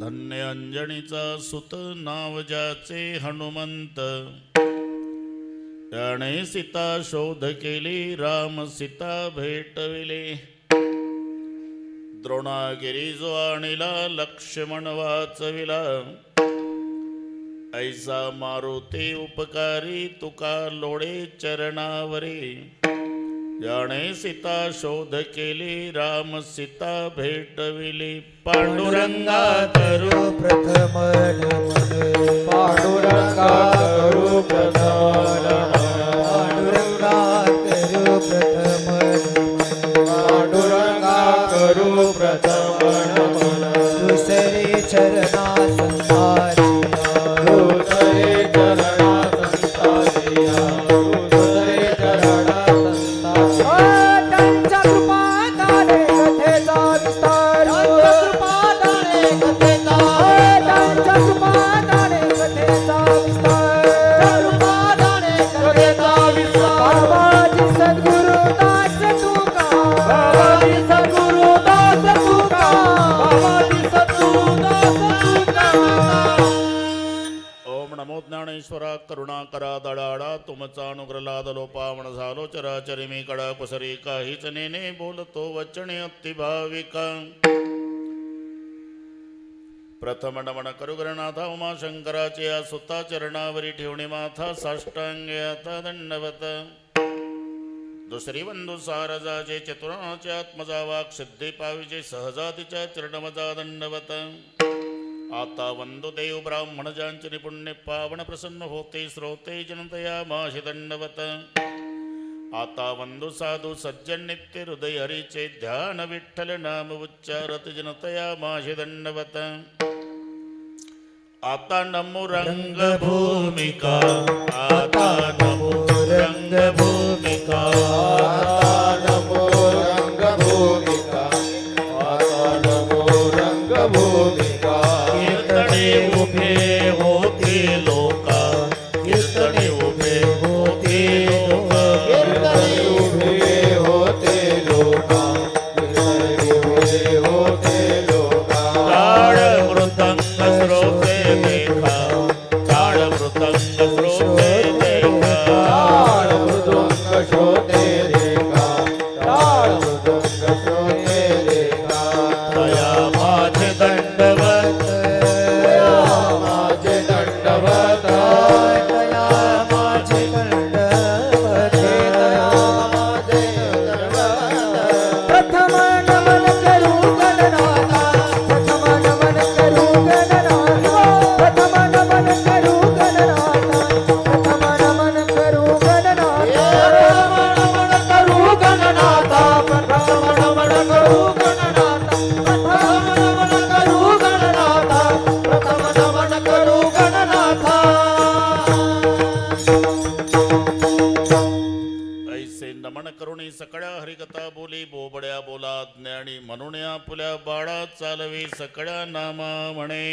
धन्य अंजनीचा सुत नाव ज्याचे हनुमंत, त्याने सीता शोध केली राम सीता भेटविले. द्रोणागिरी जो आणिला लक्ष्मण वाचविला, ऐसा मारुती उपकारी तुका लोळे चरणावरी. ज्याने सीता शोध केली राम सीता भेटविली. पांडुरंगा करू प्रथम नमन, पांडुरंगा करू प्रथम नमन, पांडुरंगा करू प्रथम नमन, पांडुरंगा करू प्रथम नमन. दुसरे चरणा संताजिया, दुसरे चरणा संताजिया, दुसरे चरणा संताजिया. त्यांच्या कृपादाने कथेचा विस्तार, ज्ञानेश्वरा करुणाकरा दडाडा तुमचा अनुग्रह लादलो पावन झालो चराचरी मी कडा कुसरी काहीच नेने बोलतो वचने अति भाविका. प्रथम नमन करू गणनाथा उमाशंकराचे या सुता चरणावरी ठेवणे माथा साष्टांगे आता दंडवत. दुसरी बंधू सारजाचे चतुराचे आत्मजा वाक सिद्धी पाविजे सहजातीच्या चरणमजा दंडवत. आता वंदुदेव ब्राह्मण ज्यांचे निपुण्य पावन प्रसन्न होते श्रोते जनतया माशी दंडवत. आता वंदु साधू सज्जन नित्य हृदय हरीचे ध्यान विठ्ठल नाम उच्चारत जनतया माशी दंडवत. आता नमो रंगभूमिका, आता नमो रंगभूमिका, आता नमो रंगभूमिका, आता नमो रंगभूमिका. कीर्तने उभे होते लोका, कीर्तने उभे होते लोका, कीर्तने उभे होते लोका, कीर्तने उभे होते लोका. टाळ मृदंग श्रोते देखा, टाळ मृदंग श्रोते देखा, टाळ मृदंग श्रोते देखा, टाळ मृदंग श्रोते देखा. तया माझे दंडवत, तया माझे दंडवत, तया माझे दंडवत, तया माझे दंडवत. प्रथम नमन करू गणनाथा, प्रथम नमन करू गणनाथा, प्रथम नमन करू गणनाथा, प्रथम नमन करू गणनाथा, प्रथम नमन करू गणनाथा, प्रथम नमन करू गणनाथा, प्रथम नमन करू गणनाथा, प्रथम नमन करू गणनाथा. ऐसे नमन करुणी सकळ्या हरिकथा बोली बोबड्या बोला ज्ञानी म्हणून आपुल्या बाळा चालवी सकळ्या नामा म्हणे.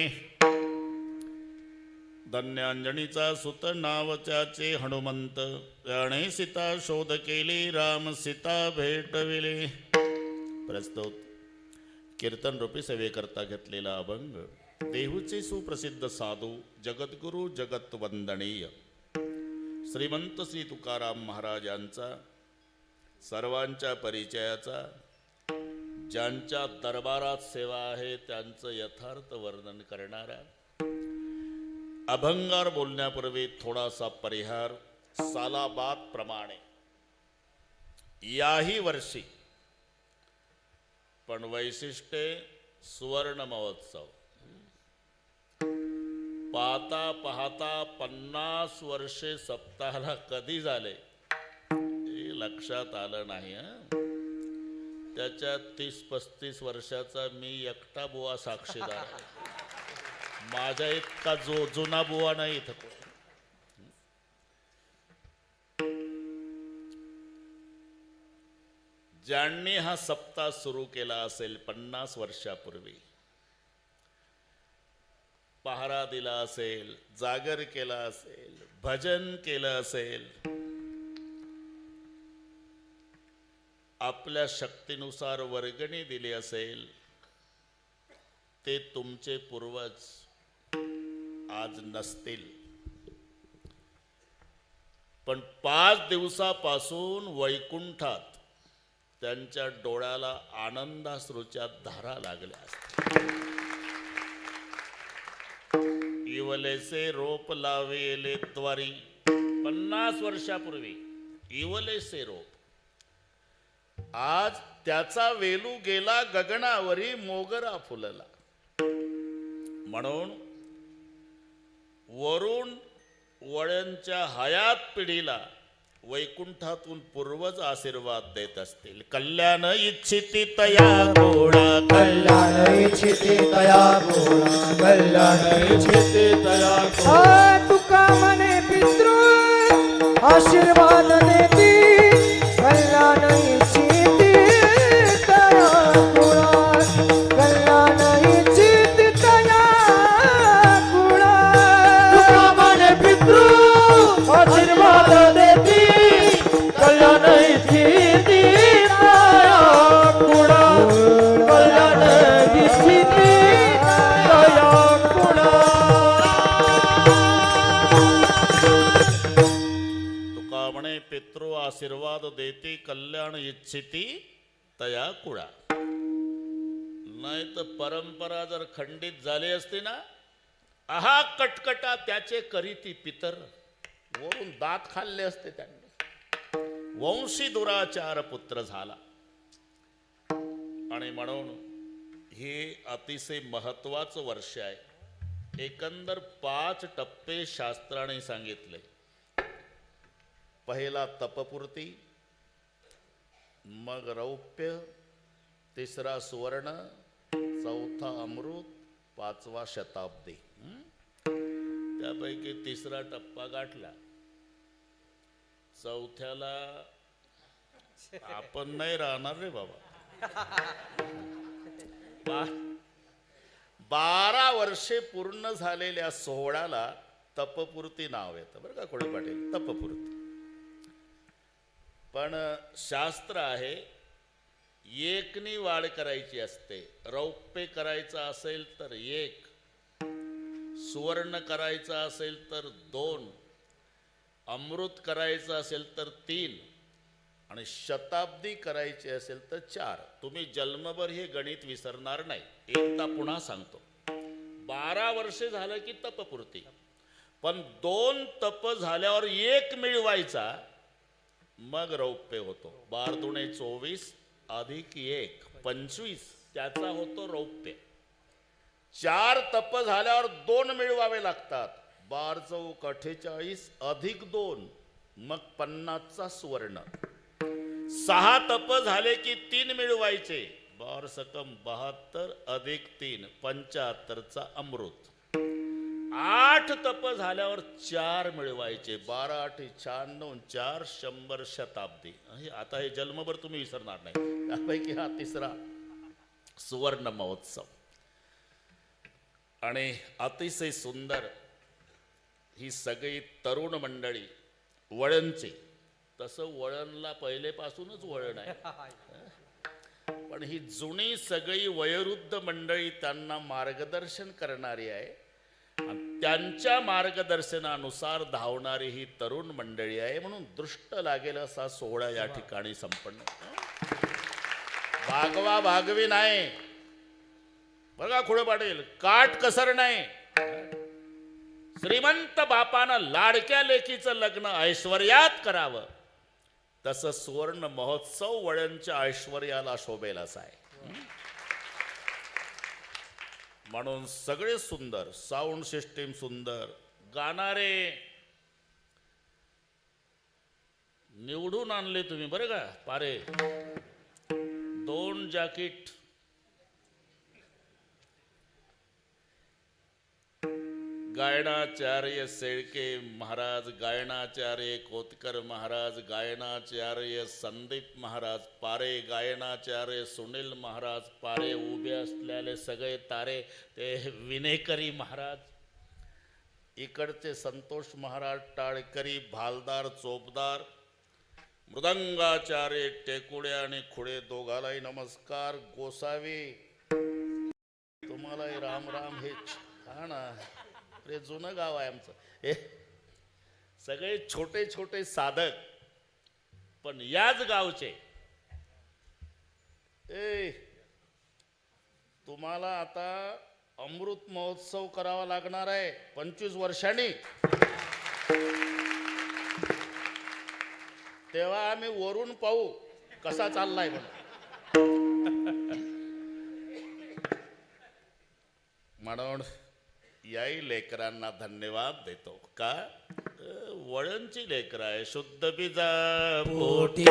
धन्य अंजनीचा सुत नाव त्याचे हनुमंत, त्याने सीता शोध केली राम सीता भेटविले. प्रस्तुत कीर्तन रूपी सेवेकरता घेतलेला अभंग देहूचे सुप्रसिद्ध साधू जगद्गुरु जगत वंदनीय श्रीमंत श्री तुकाराम महाराज यांचा सर्वांच्या परिचयाचा, ज्यांच्या दरबारात सेवा आहे त्यांचं यथार्थ वर्णन करणारा. अभंगार बोलण्यापूर्वी थोडासा परिहार. सालाबाद प्रमाणे याही वर्षी पण वैशिष्ट्य सुवर्ण महोत्सव. पाहता पाहता 50 वर्षे सप्ताहाला कधी झाले हे लक्षात आलं नाही. त्याच्यात 30-35 वर्षाचा मी एकटा बुवा साक्षीदार आहे. माझ्या इतका जुना बुवा नाही इथं कोण. ज्यांनी हा सप्ताह सुरू केला असेल 50 वर्षापूर्वी, पहारा दिला असेल, जागर केला असेल, भजन केलं असेल, आपल्या शक्तीनुसार वर्गणी दिली असेल, ते तुमचे पूर्वज आज नसतील, पण 5 दिवसापासून वैकुंठात त्यांच्या डोळ्याला आनंदाश्रूच्या धारा लागल्या असतील. इवलेसे रोप लावेले द्वारी, 50 वर्षापूर्वी इवलेसे रोप, आज त्याचा वेलू गेला गगनावरी, मोगरा फुलला. म्हणून वरून वळणच्या हयात पिढीला वैकुंठातून पूर्वज आशीर्वाद देत असतील. कल्याण इच्छिती तया गोडा, कल्याण इच्छिते तया गोडा, कल्याण इच्छिते तया गोडा. तुका म्हणे पितृ आशीर्वाद देती, कल्याण इच्छिते तया गोडा, कल्याण इच्छिते तया गोडा. तुका म्हणे पितृ आशीर्वाद देती, कल्याण इच्छिते तया गोडा, कल्याण इच्छिते तया गोडा. तुका म्हणे पितृ आशीर्वाद देती, कल्याण इच्छिती तया कुळा. नाही तर परंपरा जर खंडित झाली असती ना, आहा कटकटा त्याचे करीती पितर, वरून दात खाल्ले असते त्यांनी. वंशी दुराचार पुत्र झाला. आणि म्हणून हे अतिशय महत्वाचं वर्ष आहे. एकंदर 5 टप्पे शास्त्राने सांगितले. पहिला तपपूर्ती, मग रौप्य, तिसरा सुवर्ण, चौथा अमृत, 5वा शताब्दी. त्यापैकी तिसरा टप्पा गाठला. चौथ्याला आपण नाही राहणार रे बाबा. 12 वर्षे पूर्ण झालेल्या सोहळ्याला तपपूर्ती नाव येतं बरं का कोळी पाटील, तपपूर्ती. पण शास्त्र आहे, एकनी वाढ करायची असते. रौप्य करायचं असेल तर 1, सुवर्ण करायचं असेल तर 2, अमृत करायचं असेल तर 3 आणि शताब्दी करायची असेल तर 4. तुम्ही जन्मभर हे गणित विसरणार नाही. एकदा पुन्हा सांगतो. 12 वर्षे झालं की तपपूर्ती, पण 2 तप झाल्यावर 1 मिळवायचा, मग रौप्य होतो. 12 दुणे 24 अधिक 1 25, त्याचा होतो रौप्य. 4 तप झाल्यावर 2 मिळवावे लागतात. 12 चौक 48 अधिक 2, मग 50चा सुवर्ण. 6 तप झाले की 3 मिळवायचे. 12 सकम 72 अधिक 3 75चा अमृत. 8 तप झाल्यावर 4 मिळवायचे. 12 8 96 4 100 शताब्दी. आता हे जन्मभर तुम्ही विसरणार नाही. त्यापैकी हा तिसरा सुवर्ण महोत्सव. आणि अतिशय सुंदर ही सगळी तरुण मंडळी वळणची. तसं वळणला पहिलेपासूनच वळण आहे, पण ही जुनी सगळी वयोवृद्ध मंडळी त्यांना मार्गदर्शन करणारी आहे. आणि त्यांच्या मार्गदर्शनानुसार धावणारी ही तरुण मंडळी आहे. म्हणून दृष्ट लागेल असा सोहळा या ठिकाणी संपन्न. भागवा भागवी नाही बघा खुळे पाटील, काट कसर नाही. श्रीमंत बापानं लाडक्या लेकीचं लग्न ऐश्वर्यात करावं, तसं सुवर्ण महोत्सव वळणच्या ऐश्वर्याला शोभेल असा आहे. म्हणून सगळे सुंदर, साऊंड सिस्टीम सुंदर, गाणारे निवडून आणले तुम्ही बरं का. पारे 2 जॅकेट, गायनाचार्य शेळके महाराज, गायनाचार्य कोतकर महाराज, गायनाचार्य संदीप महाराज पारे, गायनाचार्य सुनील महाराज पारे, उभे असलेले सगळे तारे ते विनेकरी महाराज, इकडचे संतोष महाराज टाळकरी, भालदार चोपदार, मृदंगाचार्य टेकुडे आणि खुडे दोघालाही नमस्कार. गोसावी तुम्हालाही राम राम हे हा ना. अरे जुनं गाव आहे आमचं. हे सगळे छोटे छोटे साधक पण याच गावचे. ए तुम्हाला आता अमृत महोत्सव करावा लागणार आहे 25 वर्षांनी. तेव्हा आम्ही वरून पाहू कसा चाललाय म्हणून याही लेकरांना धन्यवाद देतो. का वळणची लेकर आहे. शुद्ध बीजा पोटी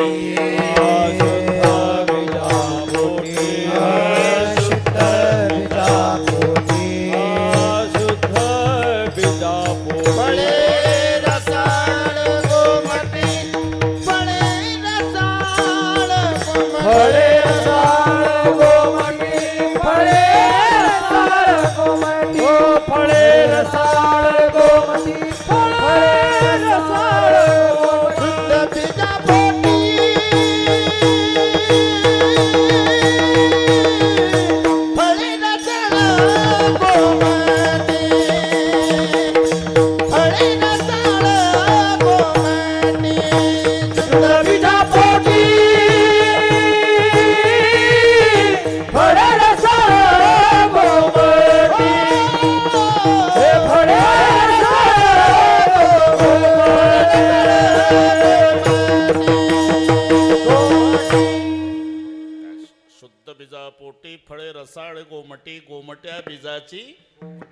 पोटी फळे रसाळ गोमटी गोमट्या बीजाची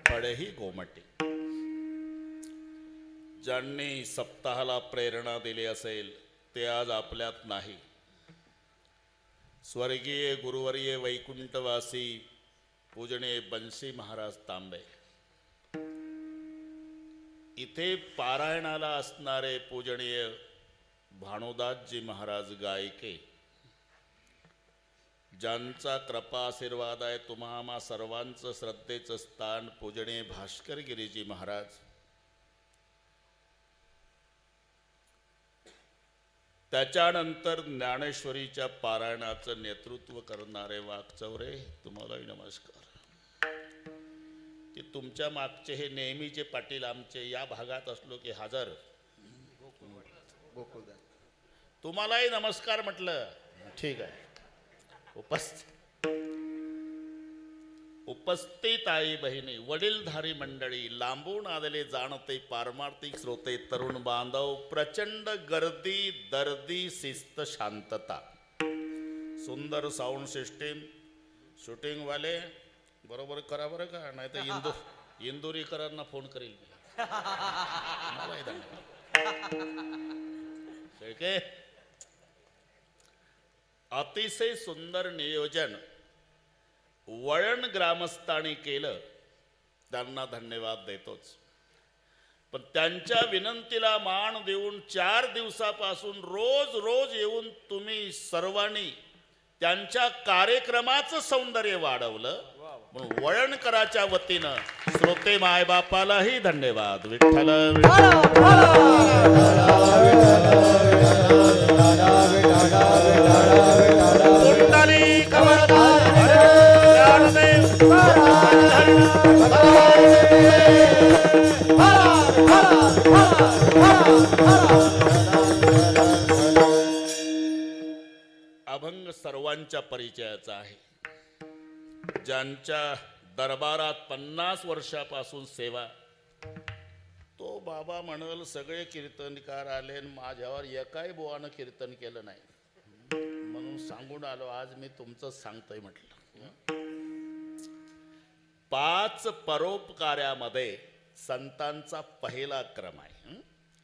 फळेही गोमटी. ज्यांनी सप्ताहाला प्रेरणा दिली असेल ते आज आपल्यात नाही. स्वर्गीय गुरुवर्य वैकुंठवासी पूजनीय बंसी महाराज तांबे. इथे पारायणाला असणारे पूजनीय भानुदासजी महाराज गायके, ज्यांचा कृपा आशीर्वाद आहे तुम्हा आम्हा सर्वांचं श्रद्धेचं स्थान पूजनीय भास्कर गिरीजी महाराज. त्याच्यानंतर ज्ञानेश्वरीच्या पारायणाचं नेतृत्व करणारे वाकचौरे, तुम्हालाही नमस्कार. की तुमच्या मागचे हे नेहमीचे पाटील आमचे या भागात असलो की हजर. तुम्हालाही नमस्कार म्हटलं. ठीक आहे. उपस्थित आई बहिणी, वडीलधारी मंडळी, लांबून आलेले जाणते पारमार्थिक श्रोते, तरुण बांधव, प्रचंड गर्दी, दर्दी, शिस्त, शांतता, सुंदर साऊंड सिस्टीम, शूटिंग वाले बरोबर करा बरं का, नाही तर इंदोरीकरांना फोन करेल मी. अतिशय सुंदर नियोजन वळण ग्रामस्थांनी केलं, त्यांना धन्यवाद देतोच. पण त्यांच्या विनंतीला मान देऊन 4 दिवसापासून रोज रोज येऊन तुम्ही सर्वांनी त्यांच्या कार्यक्रमाचं सौंदर्य वाढवलं. म्हणून वळणकराच्या वतीनं श्रोते मायबापालाही धन्यवाद. विठ्ठल अभंग सर्वांच्या परिचयाचा आहे. ज्यांच्या दरबारात 50 वर्षापासून सेवा, तो बाबा म्हणल सगळे कीर्तनकार आले माझ्यावर एकाही बुवानं कीर्तन केलं नाही, म्हणून सांगून आलो आज मी तुमचं सांगतोय म्हटलं. 5 परोपकार्यामध्ये संतांचा पहिला क्रम आहे.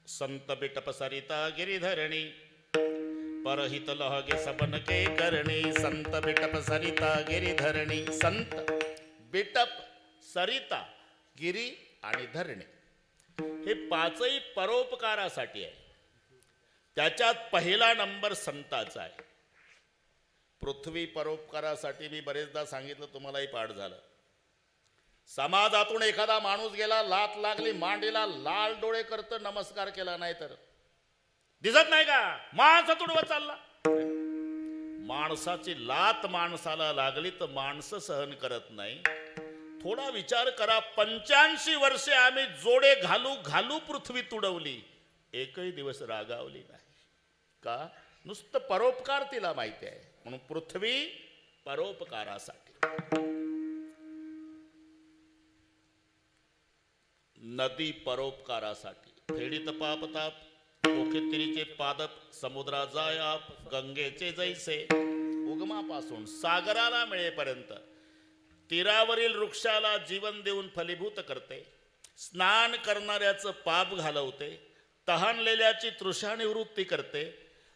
संत बिटप सरिता गिरिधरणी, परहित लहगे सबन के करणी. संत बिटप सरिता गिरिधरणी, संत बिटप सरिता गिरी आणि धरणी, हे 5ही परोपकारासाठी आहे. त्याच्यात पहिला नंबर संताचा आहे. पृथ्वी परोपकारासाठी मी बरेचदा सांगितलं, तुम्हालाही पाठ झालं. समाजातून एखादा माणूस गेला, लात लागली मांडीला, लाल डोळे करत नमस्कार केला नाही तर दिसत नाही का माणसा तुडवत चालला. माणसाची लात माणसाला लागली तर माणसं सहन करत नाही, थोडा विचार करा, 85 वर्षे आम्ही जोडे घालू घालू पृथ्वी तुडवली, एकही दिवस रागावली नाही. का? नुसतं परोपकार तिला माहिती आहे. म्हणून पृथ्वी परोपकारासाठी, नदी परोपकारासाठी. फेडीत पापताप कोकित्तिरीचे पादप, समुद्रा जाय आप, गंगेचे जैसे. उगमापासून सागराला मिळेपर्यंत तीरावरील वृक्षाला जीवन देऊन फलीभूत करते. स्नान करणाऱ्याचं पाप घालवते. तहानलेल्याची तृषा निवृत्ती करते.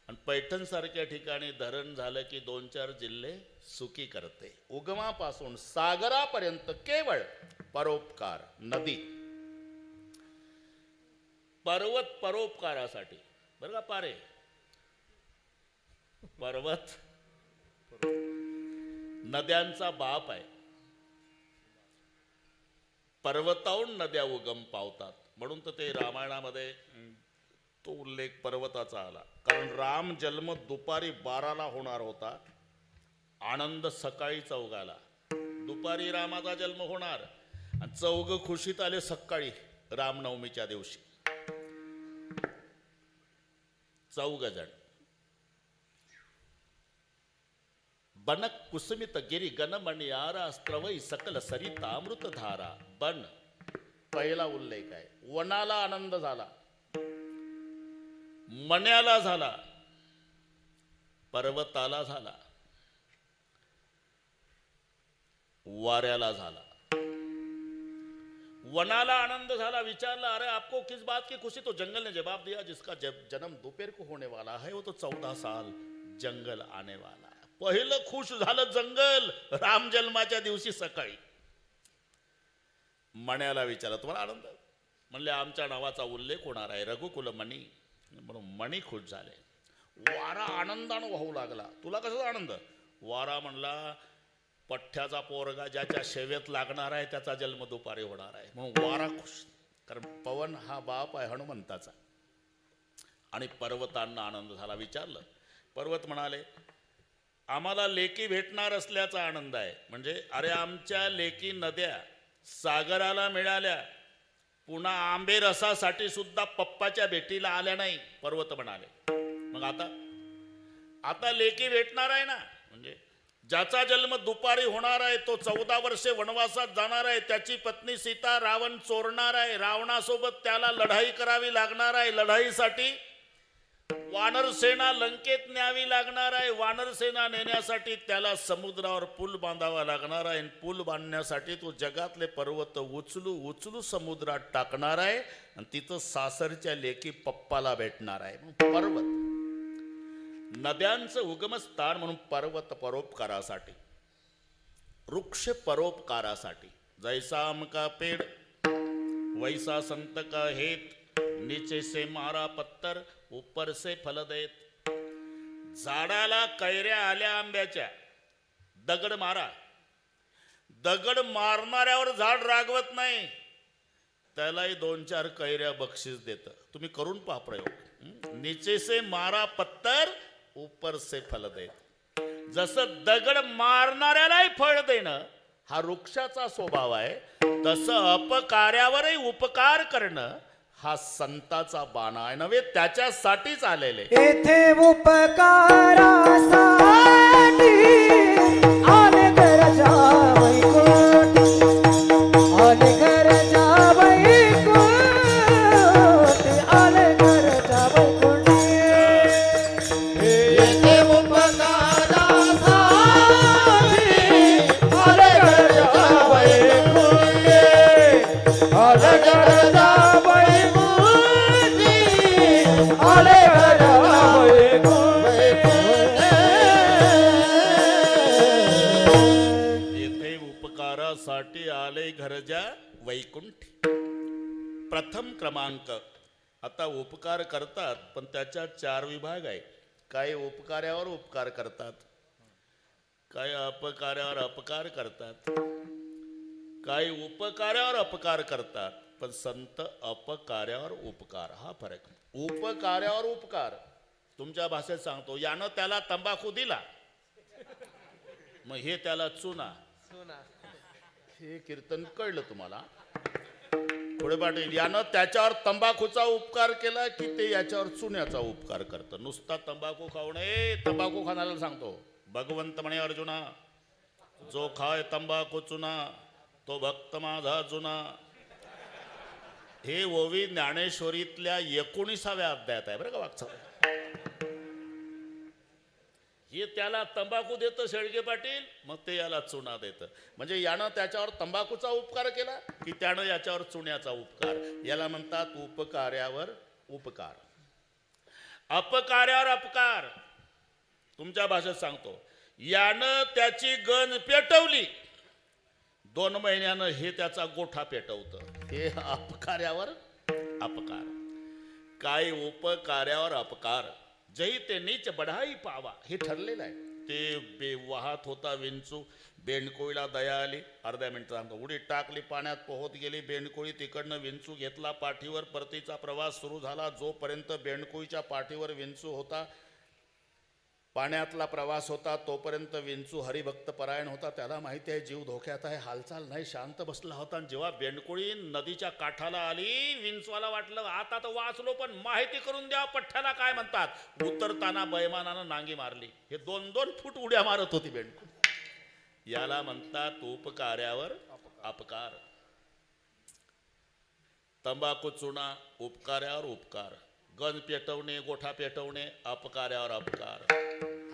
आणि पैठणसारख्या ठिकाणी धरण झालं की 2-4 जिल्हे सुखी करते. उगमापासून सागरापर्यंत केवळ परोपकार. नदी, पर्वत परोपकारासाठी. बरं का पारे, पर्वत नद्यांचा बाप आहे. पर्वताहून नद्या उगम पावतात. म्हणून तर ते रामायणामध्ये तो उल्लेख पर्वताचा आला. कारण राम जन्म दुपारी 12ला होणार होता, आनंद सकाळी 4ला. दुपारी रामाचा जन्म होणार आणि 4 खुशीत आले सकाळी रामनवमीच्या दिवशी. 4 जण. बनक कुसुमित गिरी गणमणियारा, स्त्रवई सकल सरितामृत धारा. बन पहिला उल्लेख आहे. वनाला आनंद झाला, मण्याला झाला, पर्वताला झाला, वाऱ्याला झाला. वनाला आनंद झाला. विचारला, अरे आपको किस बात की खुशी? तो जंगल ने जवाब दिया, जिसका जन्म दोपहर को होने वाला है वो तो 14 साल जंगल आने वाला है. पहिलं खुश झालं जंगल राम जन्माच्या दिवशी सकाळी. मण्याला विचारला, तुम्हाला आनंद? म्हणले, आमच्या नावाचा उल्लेख होणार आहे, रघुकुल मणी. म्हणून मणी खुश झाले. वारा आनंदानं वाहू लागला. तुला कसा आनंद? वारा म्हणला, पठ्ठ्याचा पोरगा ज्याच्या शेवेत लागणार आहे त्याचा जन्म दुपारी होणार आहे. म्हणून वारा खुश, कारण पवन हा बाप आहे हनुमंताचा. आणि पर्वतांना आनंद झाला. विचारलं, पर्वत म्हणाले, आम्हाला लेकी भेटणार असल्याचा आनंद आहे. म्हणजे अरे आमच्या लेकी नद्या सागराला मिळाल्या, पुन्हा आंबे रसासाठी सुद्धा पप्पाच्या भेटीला आल्या नाही. पर्वत म्हणाले, मग आता लेकी भेटणार आहे ना. म्हणजे ज्याचा जन्म दुपारी होणार आहे तो 14 वर्षे वनवासात जाणार आहे. त्याची पत्नी सीता रावण चोरणार आहे. रावणासोबत त्याला लढाई करावी लागणार आहे. लढाईसाठी वानर सेना लंकेत न्यावी लागणार आहे. वानर सेना नेण्यासाठी त्याला समुद्रावर पूल बांधावा लागणार आहे. पूल बांधण्यासाठी तो जगातले पर्वत उचलू उचलू समुद्रात टाकणार आहे. आणि तिथं सासरच्या लेकी पप्पाला भेटणार आहे. पर्वत नद्यांचं उगमस्थान म्हणून पर्वत परोपकारासाठी, वृक्ष परोपकारासाठी. जैसा आम का पेड़ वैसा संत का हेत, नीचे से मारा पत्तर ऊपर से फल देत. झाडाला कैऱ्या आल्या आंब्याच्या, दगड मारा. दगड मारणाऱ्यावर झाड रागवत नाही, त्यालाही 2-4 कैऱ्या बक्षीस देतं. तुम्ही करून पहा प्रयोग. नीचे से मारा पत्तर ऊपर से फल देत. जसं दगड मारणाऱ्यालाही फळ देणं हा वृक्षाचा स्वभाव आहे, तसं अपकार्यावरही उपकार करणं हा संताचा बाणा आहे. नव्हे त्याच्यासाठीच आलेले. येथे उपकारासाठी आले गरजा वैकुंठी, आले गरजा वैकुंठी, आले गरजा वैकुंठी. येथे उपकारासाठी आले गरजा वैकुंठी, आले गरजा साठी आले घरजा वैकुंठी. प्रथम क्रमांक. आता उपकार करतात पण त्याच्यात 4 विभाग आहे. काही उपकार्यावर उपकार करतात, काही अपकार्यावर अपकार करतात, काही उपकार्यावर अपकार करतात. पण संत अपकार्यावर उपकार हा फरक. उपकार्यावर उपकार तुमच्या भाषेत सांगतो, यानं त्याला तंबाखू दिला, मग हे त्याला चुना. हे कीर्तन कळलं तुम्हाला? पुढे पाटील, यानं त्याच्यावर तंबाखूचा उपकार केला की ते याच्यावर चुन्याचा उपकार करतं? नुसता तंबाखू खाऊ नये. तंबाखू खाणाऱ्याला सांगतो, भगवंत म्हणे अर्जुना, जो खाय तंबाखू चुना तो भक्त माझा जुना. हे ओवी ज्ञानेश्वरीतल्या 19व्या अध्यायात आहे बरं का वागचं. हे त्याला तंबाखू देतं शेळके पाटील, मग ते याला चुना देतं. म्हणजे यानं त्याच्यावर तंबाखूचा उपकार केला की त्यानं याच्यावर चुन्याचा उपकार. याला म्हणतात उपकार्यावर उपकार, अपकार्यावर अपकार. तुमच्या भाषेत सांगतो, यानं त्याची गण पेटवली, 2 महिन्यानं हे त्याचा गोठा पेटवतं. हे अपकार्यावर अपकार. काय उपकार्यावर अपकार. जही ते नीच बढाई पावा, हे ठरलेलं आहे. ते वाहत होता विंचू, बेंडकोळीला दया आली. अर्ध्या मिनिटात सांगतो. उडी टाकली, पाण्यात पोहत गेली बेंडकोळी, तिकडनं विंचू घेतला पाठीवर. परतीचा प्रवास सुरू झाला. जोपर्यंत बेंडकोळीच्या पाठीवर विंचू होता, पाण्यातला प्रवास होता, तोपर्यंत विंचू हरिभक्त परायण होता. त्याला माहिती आहे जीव धोक्यात आहे, हालचाल नाही, शांत बसला होता. आणि जेव्हा बेंडकोळी नदीच्या काठाला आली, विंचवाला वाटलं आता तर वाचलो, पण माहिती करून द्या पठ्ठ्याला काय म्हणतात. उतरताना बैमानानं नांगी मारली. हे 2-2 फूट उड्या मारत होती बेंडकोळी. याला म्हणतात उपकार्यावर अपकार. तंबाखू चुना उपकार्यावर उपकार, गण पेटवणे, गोठा पेटवणे अपकार्यावर अपकार.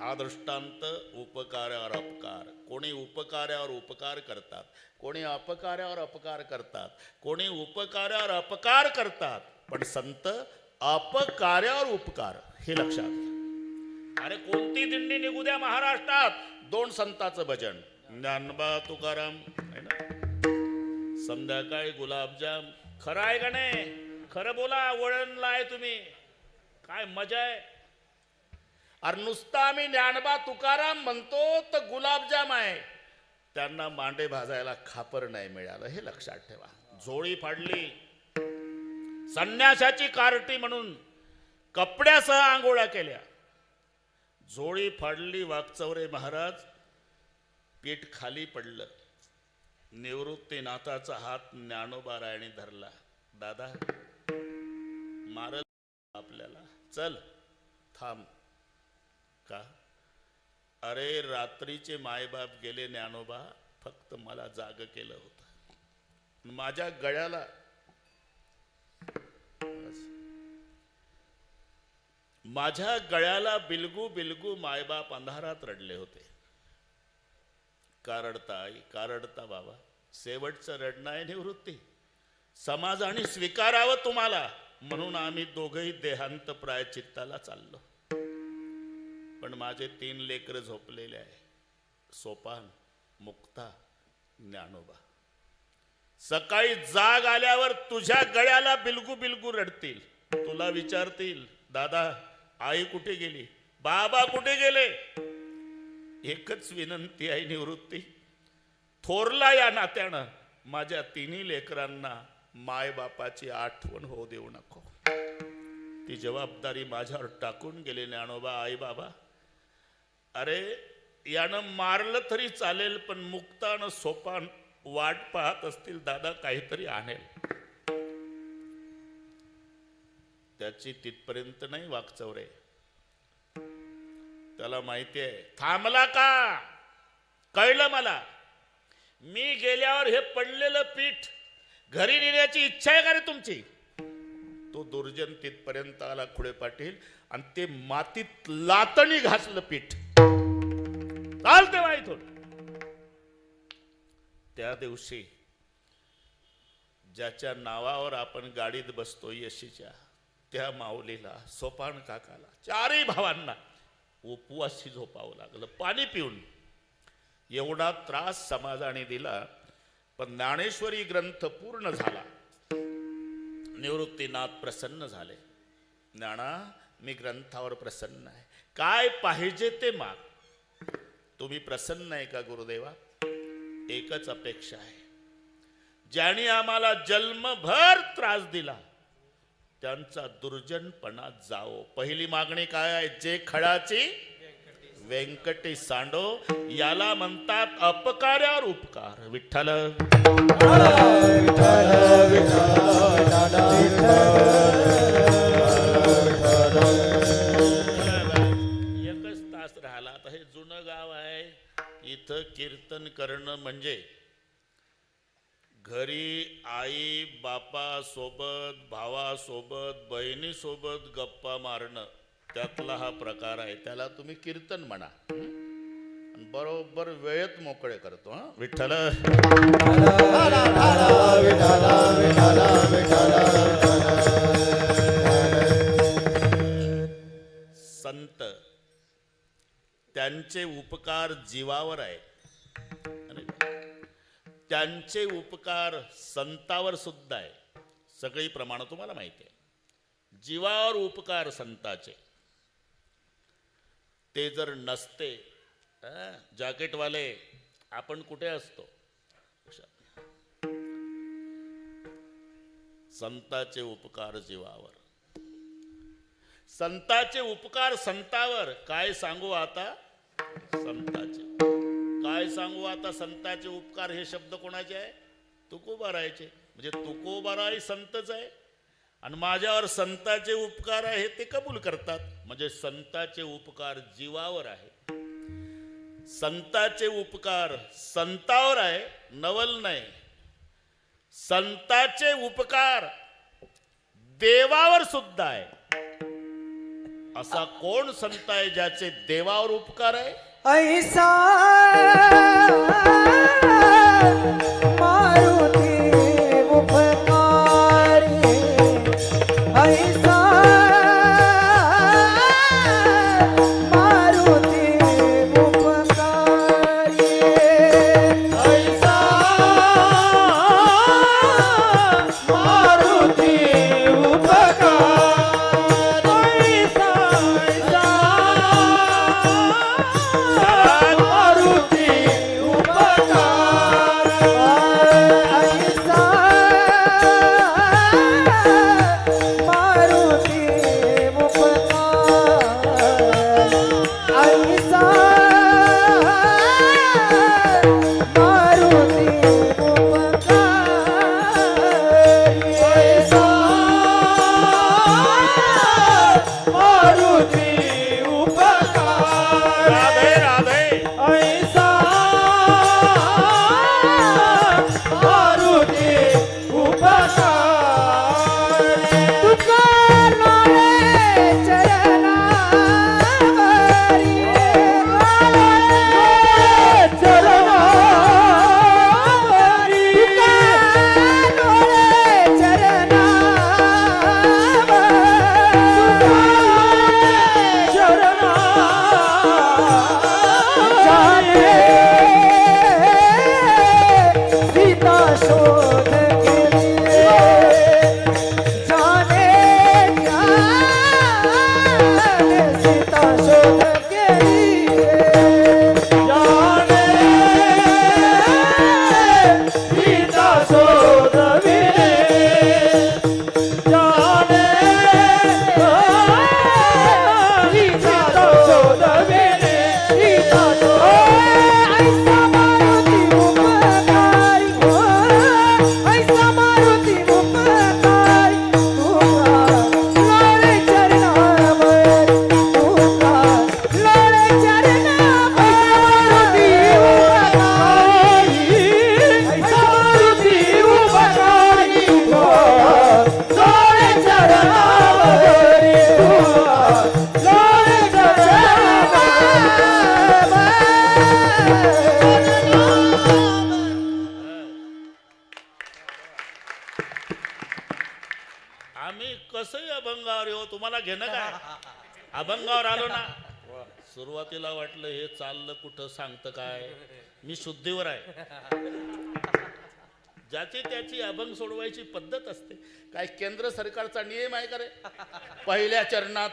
हा दृष्टांत उपकार्यावर अपकार. कोणी उपकार्यावर उपकार करतात, कोणी अपकार्यावर अपकार करतात, कोणी उपकार्यावर अपकार करतात, पण संत अपकार्यावर उपकार. हे लक्षात. अरे कोणती दिंडी निघू द्या महाराष्ट्रात, 2 संतांचं भजन, ज्ञानोबा तुकाराम आहे ना, संध्याकाळी गुलाबजाम. खरं आहे का नाही? खरं बोला, वळणला आहे तुम्ही, काय मजा आहे. अरे नुसता आम्ही ज्ञानोबा तुकाराम म्हणतो तर गुलाबजाम आहे. त्यांना मांडे भाजायला खापर नाही मिळालं, हे लक्षात ठेवा. झोळी फाडली, संन्यासाची कार्टी म्हणून कपड्यासह आंघोळ्या केल्या. झोळी फाडली. वाकचौरे महाराज, पीठ खाली पडलं. निवृत्तीनाथाचा हात ज्ञानोबा रायने धरला. दादा मारल आपल्याला, चल थांब. का? अरे रात्रीचे मायबाप गेले ज्ञानोबा, फक्त मला जाग केलं होतं. माझ्या गळ्याला बिलगू बिलगू मायबाप अंधारात रडले होते. का रडता आई? का रडता बाबा? शेवटचं रडणं आहे निवृत्ती. समाजाने स्वीकारावं तुम्हाला, म्हणून आम्ही दोघंही देहांत प्रायचित्ताला चाललो. पण माझे 3 लेकरं झोपलेले आहे, सोपान, मुक्ता, ज्ञानोबा. सकाळी जाग आल्यावर तुझ्या गळ्याला बिलगू बिलगू रडतील. तुला विचारतील, दादा आई कुठे गेली, बाबा कुठे गेले. एकच विनंती आहे निवृत्ती, थोरला या नात्यानं माझ्या 3 लेकरांना मायबापाची आठवण होऊ देऊ नको. ती जबाबदारी माझ्यावर टाकून गेले ज्ञानोबा. आई बाबा, अरे यानं मारलं तरी चालेल, पण मुक्तानं सोपान वाट पाहत असतील, दादा काहीतरी आणेल. त्याची तिथपर्यंत नाही वाकचौरे. त्याला माहिती आहे. थांबला का? कळलं मला. मी गेल्यावर हे पडलेलं पीठ घरी नेण्याची इच्छा आहे का रे तुमची? तो दुर्जन तिथपर्यंत आला खुडे पाटील, आणि ते मातीत लातणी घासलं पीठ. चालते बा इथून. त्या दिवशी ज्याच्या नावावर आपण गाडीत बसतो यशीच्या, त्या माऊलीला, सोपान काकाला, 4ही भावांना उपवासी झोपावं लागलं पाणी पिऊन. एवढा त्रास समाजाने दिला, पण ज्ञानेश्वरी ग्रंथ पूर्ण झाला. निवृत्तीनाथ प्रसन्न झाले. ज्ञाना, मी ग्रंथावर प्रसन्न आहे, काय पाहिजे ते माग. तुम्ही प्रसन्न आहे का गुरुदेवा? एकच अपेक्षा आहे, ज्यांनी आम्हाला जन्मभर त्रास दिला त्यांचा दुर्जनपणा जावो. पहिली मागणी काय आहे? जे खडाची व्यंकटी सांडो याला म्हणतात अपकार्यावर उपकार. विठ्ठल एकच तास राहिला. आता हे जुनं गाव आहे. इथं कीर्तन करणं म्हणजे घरी आई बापा सोबत, भावासोबत, बहिणीसोबत गप्पा मारणं, त्यातला हा प्रकार आहे. त्याला तुम्ही कीर्तन म्हणा. बरोबर वेळेत मोकळे करतो. हा विठ्ठल संत त्यांचे उपकार जीवावर आहे. त्यांचे उपकार संतावर सुद्धा आहे. सगळी प्रमाण तुम्हाला माहिती आहे. जीवावर उपकार संताचे. ते जर नसते, जॅकेटवाले आपण कुठे असतो? संताचे उपकार जीवावर, संताचे उपकार संतावर. काय सांगू आता संताचे, काय सांगू आता संताचे उपकार. हे शब्द कोणाचे आहे? तुकोबारायचे. म्हणजे तुकोबाराय संतच आहे आणि माझ्यावर संताचे उपकार आहे ते कबूल करतात. म्हणजे संताचे उपकार जीवावर आहे. संताचे उपकार संतावर आहे, नवल नाही. संताचे उपकार देवावर सुद्धा आहे. असा कोण संत आहे ज्याचे देवावर उपकार आहे? ऐसा मारुती उपकारी, ऐसा मारुती उपकारी, ऐसा मारुती अभंगावर आलो ना. सुरुवातीला वाटलं हे चाललं कुठं, सांगतं काय. मी शुद्धीवर आहे. ज्याची त्याची अभंग सोडवायची पद्धत असते. काय केंद्र सरकारचा नियम आहे का रे? पहिल्या चरणात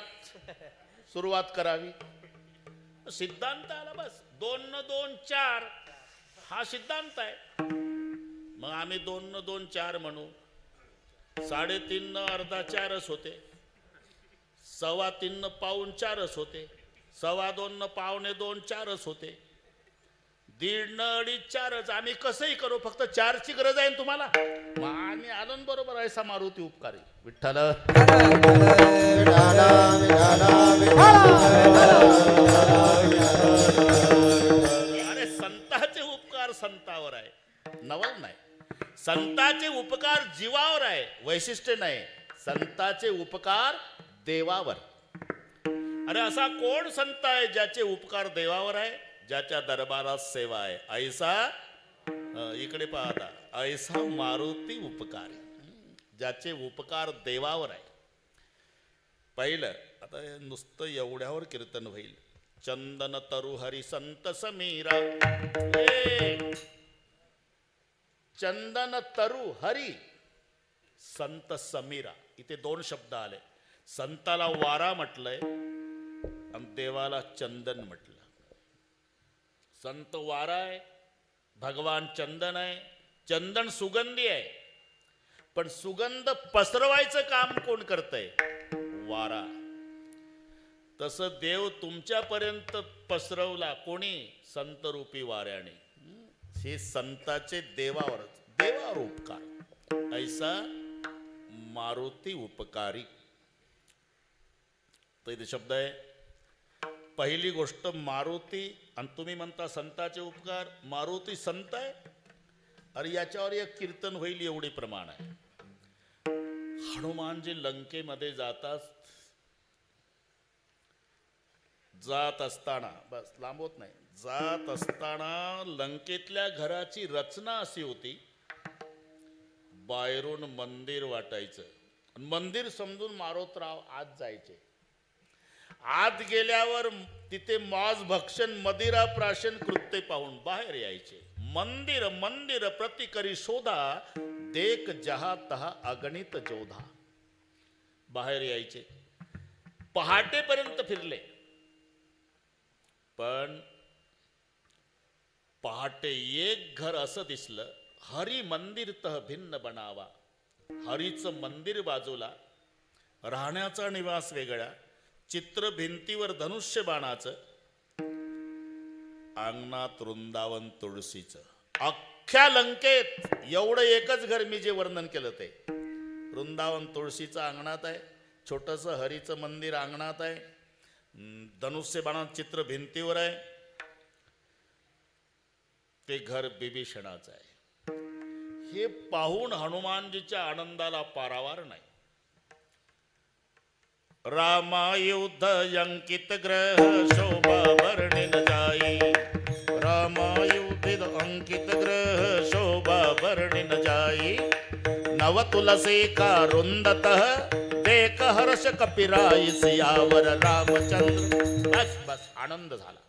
सुरुवात करावी. सिद्धांत आला बस. 2 न 2 4 हा सिद्धांत आहे. मग आम्ही 2 न 2 4 म्हणू. 3.5 न अर्धा 4च होते. 3.25 न पाऊण 4च होते. 2:15 पावणे 2 4च होते. 1:30 2:30 4च. आम्ही कसंही करू, फक्त 4ची गरज आहे ना तुम्हाला. मग आम्ही आलो ना बरोबर आहे मारुती उपकारी विठ्ठल. अरे संताचे उपकार संतावर आहे, नवल नाही. संताचे उपकार जीवावर आहे, वैशिष्ट्य नाही. संताचे उपकार देवावर. अरे असा कोण संत आहे ज्याचे उपकार देवावर आहे, ज्याच्या दरबारात सेवा आहे? ऐसा इकडे पाहता, ऐसा मारुती उपकारी, ज्याचे उपकार देवावर आहे. पहिलं आता नुसतं एवढ्यावर कीर्तन होईल. चंदन तरु हरी संत समीरा. चंदन तरु हरी संत समीरा. इथे 2 शब्द आले. संताला वारा म्हटलंय आणि देवाला चंदन म्हटलं. संत वारा आहे, भगवान चंदन आहे. चंदन सुगंधी आहे, पण सुगंध पसरवायचं काम कोण करतंय? वारा. तसं देव तुमच्यापर्यंत पसरवला कोणी? संत रूपी वाऱ्याने. हे संताचे देवावर उपकार. ऐसा मारुती उपकारी. तर इथे शब्द आहे. पहिली गोष्ट मारुती, आणि तुम्ही म्हणता संताचे उपकार. मारुती संत आहे. अरे याच्यावर एक कीर्तन होईल एवढे प्रमाण आहे. हनुमानजी लंकेमध्ये जात असताना, बस लांबवत नाही, जात असताना लंकेतल्या घराची रचना अशी होती. बाहेरून मंदिर वाटायचं, मंदिर समजून मारोतराव आत जायचे. आत गेल्यावर तिथे मॉज भक्षण मदिरा प्राशन कृत्य पाहून बाहेर यायचे. मंदिर मंदिर प्रति करी शोधा, देख जहा तहा अगणित जोधा. बाहेर यायचे. पहाटेपर्यंत फिरले, पण पहाटे एक घर असं दिसलं. हरी मंदिर तह भिन्न बनावा. हरीचं मंदिर बाजूला, राहण्याचा निवास वेगळा, चित्र भिंतीवर धनुष्य बाणाचं, अंगणात वृंदावन तुळशीचं. अख्ख्या लंकेत एवढं एकच घर मी जे वर्णन केलं ते. वृंदावन तुळशीचं अंगणात आहे, छोटंसं हरीचं मंदिर अंगणात आहे, धनुष्य बाणाचं चित्र भिंतीवर आहे. ते घर बिभीषणाचं आहे. हे पाहून हनुमानजीच्या आनंदाला पारावार नाही. रामायुध अंकित ग्रह शोभा वर्णिन जाई. रामायुध अंकित ग्रह शोभा वर्णिन जाई. नव तुलसी का रुंदतः देख हर्ष कपिराई. सियावर रामचंद्र. बस बस आनंद झाला.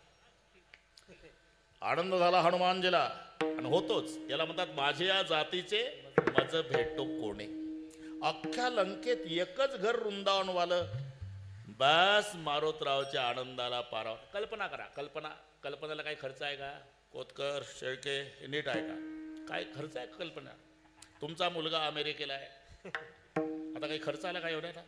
आनंद झाला हनुमानजीला. आणि होतोच. याला म्हणतात माझे या जातीचे मज भेटो कोणे. अख्ख्या लंकेत एकच घर वृंदावनवालं. बस मारोतरावच्या आनंदाला पारा. कल्पना करा, कल्पनाला काही खर्च आहे का? कोतकर शेळके नीट आहे का? काय खर्च आहे कल्पना? तुमचा मुलगा अमेरिकेला आहे, आता काही खर्च आला काय एवढ्याला?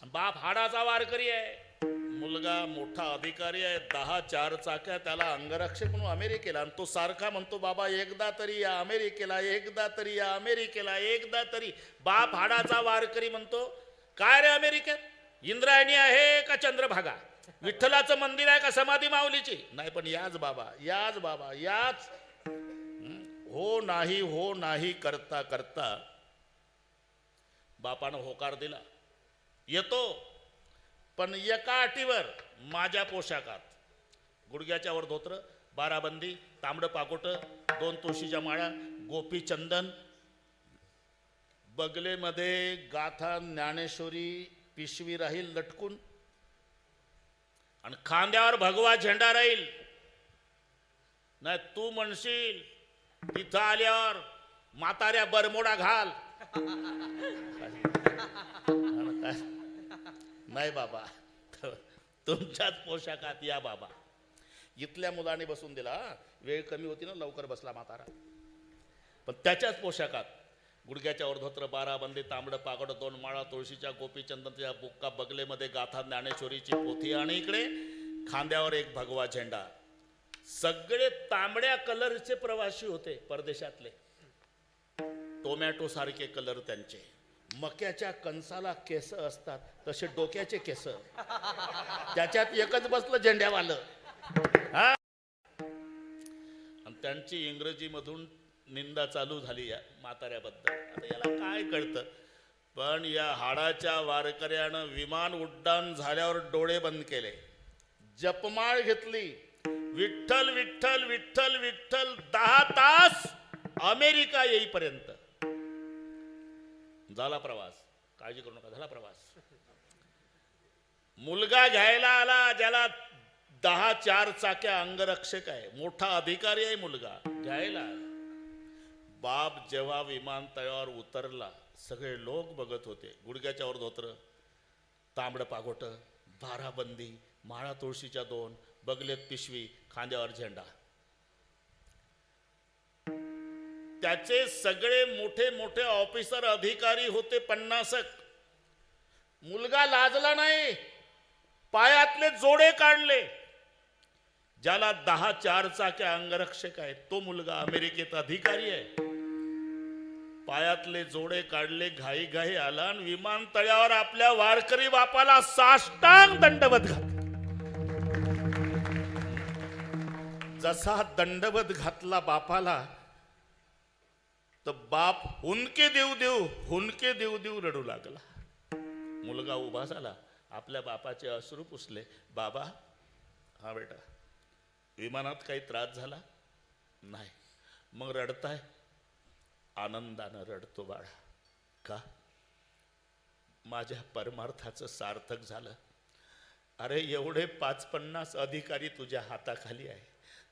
बाप हाडाचा वारकरी आहे, मुलगा मोठा अधिकारी आहे, 10 4 चाक्या, त्याला अंगरक्षक म्हणून अमेरिकेला. आणि तो सारखा म्हणतो बाबा एकदा तरी या अमेरिकेला, एकदा तरी या अमेरिकेला, एकदा तरी. बाप हाडाचा वारकरी म्हणतो काय रे अमेरिकेत? इंद्रायणी आहे का चंद्रभागा? विठ्ठलाचं मंदिर आहे का समाधी माऊलीची? नाही, पण याच बाबा, याच बाबा, याच. हो नाही करता करता बापानं होकार दिला. येतो, पण एका अटीवर, माझ्या पोशाखात. गुडघ्याच्या वर धोत्र, बाराबंदी, तांबडं पाकोट, 2 तुळशीच्या माळा, गोपी चंदन, बगलेमध्ये गाथा ज्ञानेश्वरी पिशवी राहील लटकून, आणि खांद्यावर भगवा झेंडा राहील. नाही तू म्हणशील तिथं आल्यावर म्हाताऱ्या बरमोडा घाल. नाही बाबा, तुमच्याच पोशाखात या बाबा. इथल्या मुलाने बसून दिला, वेळ कमी होती ना, लवकर बसला म्हातारा. पण त्याच्याच पोशाखात गुडघ्याच्या धोत्र 12 बंदी तांबडं पागड 2 माळा तुळशीच्या गोपीचंदनच्या बुक्का बगलेमध्ये गाथा ज्ञानेश्वरीची पोथी आणि इकडे खांद्यावर एक भगवा झेंडा. सगळे तांबड्या कलरचे प्रवासी होते परदेशातले. टोमॅटो सारखे कलर त्यांचे. मक्याच्या कणसाला केस असतात तसे डोक्याचे केस. त्याच्यात एकच बसलं झेंड्यावालं. हा, आणि त्यांची इंग्रजी मधून निंदा चालू झाली या म्हाताऱ्याबद्दल. आता याला काय कळतं, पण या हाडाच्या वारकऱ्यानं विमान उड्डाण झाल्यावर डोळे बंद केले, जपमाळ घेतली, विठ्ठल विठ्ठल विठ्ठल विठ्ठल 10 तास अमेरिका येईपर्यंत. झाला प्रवास, काळजी करू नका, झाला प्रवास. मुलगा घ्यायला आला ज्याला 10 4 चाक्या अंगरक्षक आहे, मोठा अधिकारी आहे. मुलगा घ्यायला आला. बाप जेव्हा विमानतळावर उतरला सगळे लोक बघत होते. गुडघ्याच्या धोत्र, तांबडं पागोट, 12 बंदी, माळा तुळशीच्या 2, बगलेत पिशवी, खांद्यावर झेंडा. त्याचे सगळे मोठे मोठे ऑफिसर अधिकारी होते 50. मुलगा लाजला नाही, पायातले जोडे काढले. ज्याला 10 4 चाक्या अंगरक्षक आहेत तो मुलगा अमेरिकेत अधिकारी आहे. पायातले जोडे काढले, घाई घाई आला आणि विमानतळावर आपल्या वारकरी बापाला साष्टांग दंडवत घातला. जसा दंडवत घातला बापाला तर बाप हुंदके देऊ देऊ रडू लागला. मुलगा उभा झाला, आपल्या बापाचे अश्रू पुसले. बाबा, हा बेटा, विमानात काही त्रास झाला नाही? मग रडताय? आनंदानं रडतो बाळा. का? माझ्या परमार्थाचं सार्थक झालं. अरे एवढे 5-50 अधिकारी तुझ्या हाताखाली आहे,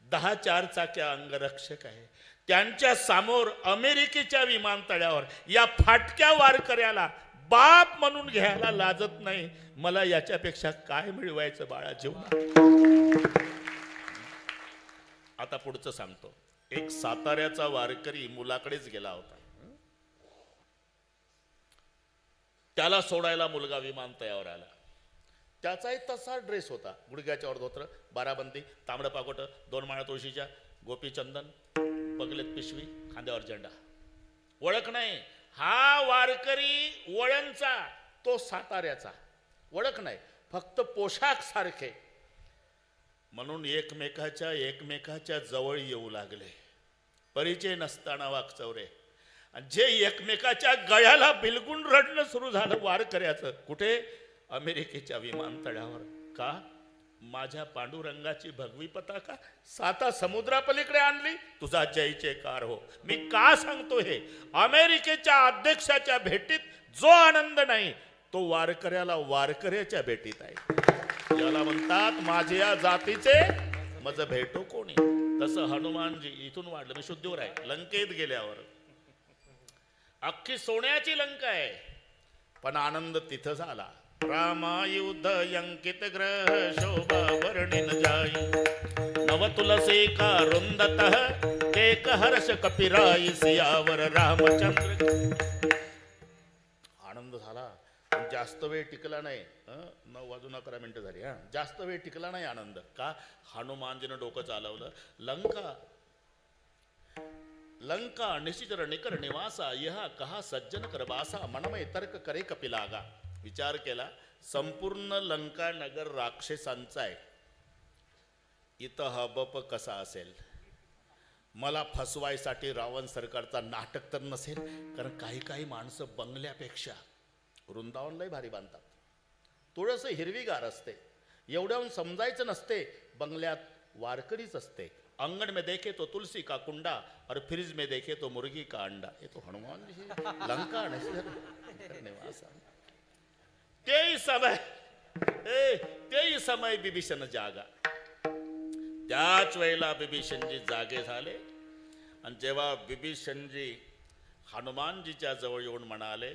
10 4 चाक्या अंगरक्षक आहे. त्यांच्या समोर अमेरिकेच्या विमानतळावर या फाटक्या वारकऱ्याला बाप म्हणून घ्यायला लाजत नाही. मला याच्यापेक्षा काय मिळवायचं बाळा जीवनात? आता पुढचं सांगतो. एक साताऱ्याचा वारकरी मुलाकडेच गेला होता. त्याला सोडायला मुलगा विमानतळावर आला. त्याचाही तसा ड्रेस होता. गुडघ्याच्या धोत्र, 12 बंदी, तांबडं पाकोट, 2 माळा तुळशीच्या, गोपीचंदन, बगलेत पिशवी, खांद्यावर झेंडा. ओळख नाही. हा वारकरी वळणचा, तो साताऱ्याचा. ओळख नाही, फक्त पोशाख सारखे. म्हणून एकमेकाच्या जवळ येऊ लागले. परिचय नसताना वाकचौरे. आणि जे एकमेकाच्या गळ्याला बिलगून रडणं सुरू झालं वारकऱ्याचं. कुठे? अमेरिकेच्या विमानतळावर. का? माझ्या पांडुरंगाची भगवी पताका 7 समुद्रापलीकडे आणली. तुझा जय जयकार हो. मी का सांगतो हे? अमेरिकेच्या अध्यक्षाच्या भेटीत जो आनंद नाही तो वारकऱ्याला वारकऱ्याच्या भेटीत आहे. याला म्हणतात माझ्या जातीचे मज भेटो कोणी. तसं हनुमानजी इथून वाढलं. मी शुद्धीवर आहे. लंकेत गेल्यावर अख्खी सोन्याची लंका आहे, पण आनंद तिथं झाला. रामायुध अंकित ग्रह शोभा वर्णिन जाई, नव तुलसी का रुंदतः एक हर्ष कपिराई, सियावर रामचंद्र. आनंद झाला, पण जास्त वेळ टिकला नाही. 9 वाजून 11 मिनिटं झाली. जास्त वेळ टिकला नाही आनंद. का? हनुमानजीनं डोकं चालवलं. लंका निशिचर निकर निवासा, यह कहा सज्जन कर बासा, मनमय तर्क करे कपिलागा. विचार केला, संपूर्ण लंका नगर राक्षसांचा आहे. इथं हबप कसा असेल? मला फसवायसाठी रावण सरकारचा नाटक तर नसेल? कारण काही माणसं बंगल्यापेक्षा वृंदावनलाही भारी बांधतात. थोडंसं हिरवीगार असते, एवढ्याहून समजायचं नसते. बंगल्यात वारकरीच असते. अंगण में देखे तो तुलसी का कुंडा और फ्रिज में देखे तो मुर्गी का अंडा. ये तो हनुमान जी लंका निवास. तेही समय बिभीषण जागा. त्याच वेळेला बिभीषणजी जागे झाले. आणि जेव्हा बिभीषणजी हनुमानजीच्या जवळ येऊन म्हणाले,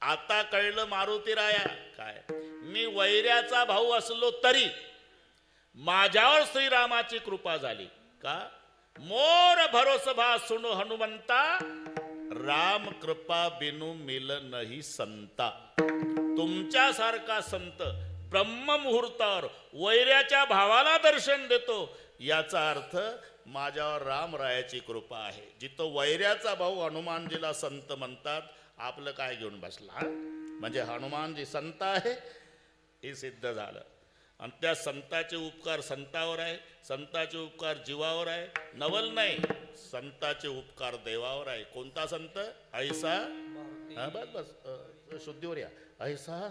आता कळलं मारुतीराया काय, मी वैऱ्याचा भाऊ असलो तरी माझ्यावर श्रीरामाची कृपा झाली. का? मोर भरोसभा सुनो हनुमंता, राम कृपा बिनु मिल नाही संता. तुमच्यासारखा संत ब्रह्ममुहूर्तावर वैऱ्याच्या भावाला दर्शन देतो, याचा अर्थ माझ्यावर रामरायाची कृपा आहे. जिथं वैऱ्याचा भाऊ हनुमानजीला संत म्हणतात, आपलं काय घेऊन बसला हा? म्हणजे हनुमानजी संत आहे हे सिद्ध झालं. आणि त्या संताचे उपकार संतावर आहे, संताचे उपकार जीवावर आहे. नवल नाही, संताचे उपकार देवावर आहे. कोणता संत? ऐसा, हा बस बस शुद्धीवर या. ऐसा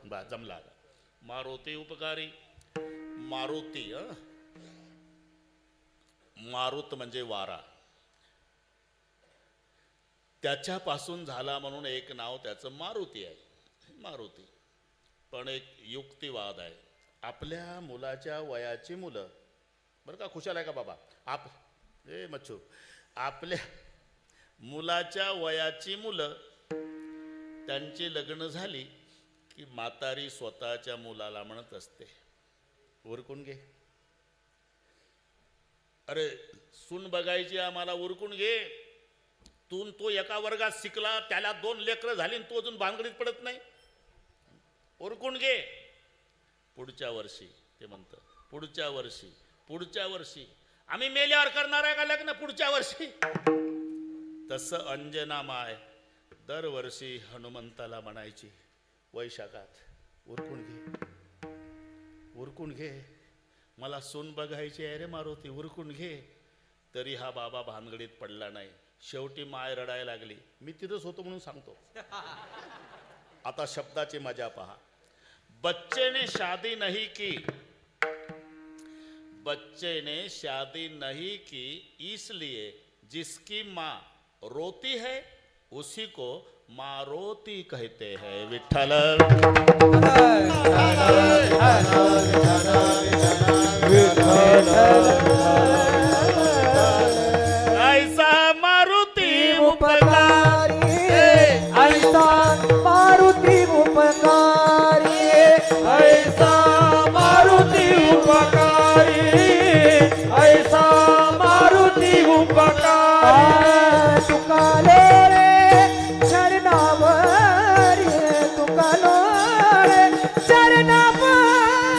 बा जमला. मारुती उपकारी. मारुती मारुत म्हणजे वारा, त्याच्यापासून झाला म्हणून एक नाव त्याचं मारुती आहे. मारुती. पण एक युक्तिवाद आहे. आपल्या मुलाच्या वयाची मुलं, बरं का, खुशाल आहे का बाबा आप मच्छू, आपल्या मुलाच्या वयाची मुलं त्यांची लग्न झाली की म्हातारी स्वतःच्या मुलाला म्हणत असते, उरकून घे. अरे सून बघायची आम्हाला, उरकून घे. तो एका वर्गात शिकला, त्याला 2 लेकरं झाली, तो अजून भानगडीत पडत नाही. उरकून घे. पुढच्या वर्षी ते म्हणतं, पुढच्या वर्षी आम्ही मेल्यावर करणार आहे का लग्न? पुढच्या वर्षी. तसं अंजना माय दरवर्षी हनुमंताला म्हणायची वैशाखात, उरकून घे, मला सून बघायची आहे रे मारुती, उरकून घे. तरी हा बाबा भानगडीत पडला नाही. शेवटी माय रडायला लागली. मी तिथंच होतो म्हणून सांगतो. आता शब्दाची मजा पहा. बच्चे ने शादी नहीं की इसलिए जिसकी माँ रोती है उसी को मारोती कहते हैं. विठ्ठल. ऐसा मारुती उपकारी, ऐसा मारुती उपकारी, ऐसा मारुती उपकारी, ऐसा मारुती उपकारी. तुकालो रे चरणावरी, तुकालो रे चरणावरी,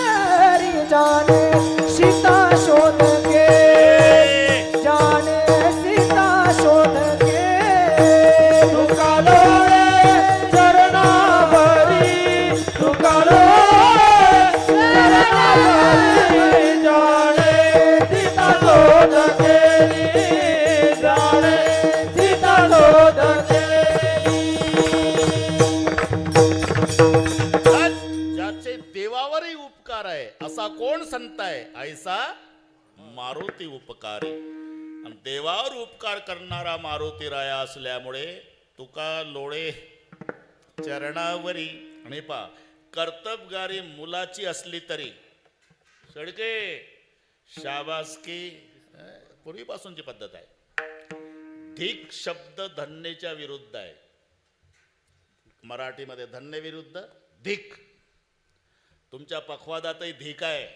जाने सीता शोध के, जाने सीता शोध के. तुकालो रे चरणावरी, तुकालो चरणावरी, जाने सीता शोध केली, जाने सीता शोध केली. ज्याचे देवावरही उपकार आहे असा कोण संत आहे? ऐसा मारुती उपकारी. आणि देवावर उपकार करणारा मारुती राया असल्यामुळे तुका लोळे चरणावरी. आणि पा कर्तबगारी मुलाची असली तरी सडके शाबासकी, पूर्वीपासूनची पद्धत आहे. धिक शब्द धन्येच्या विरुद्ध आहे. मराठीमध्ये धन्य विरुद्ध धिक. तुमच्या पखवादातही धिक आहे.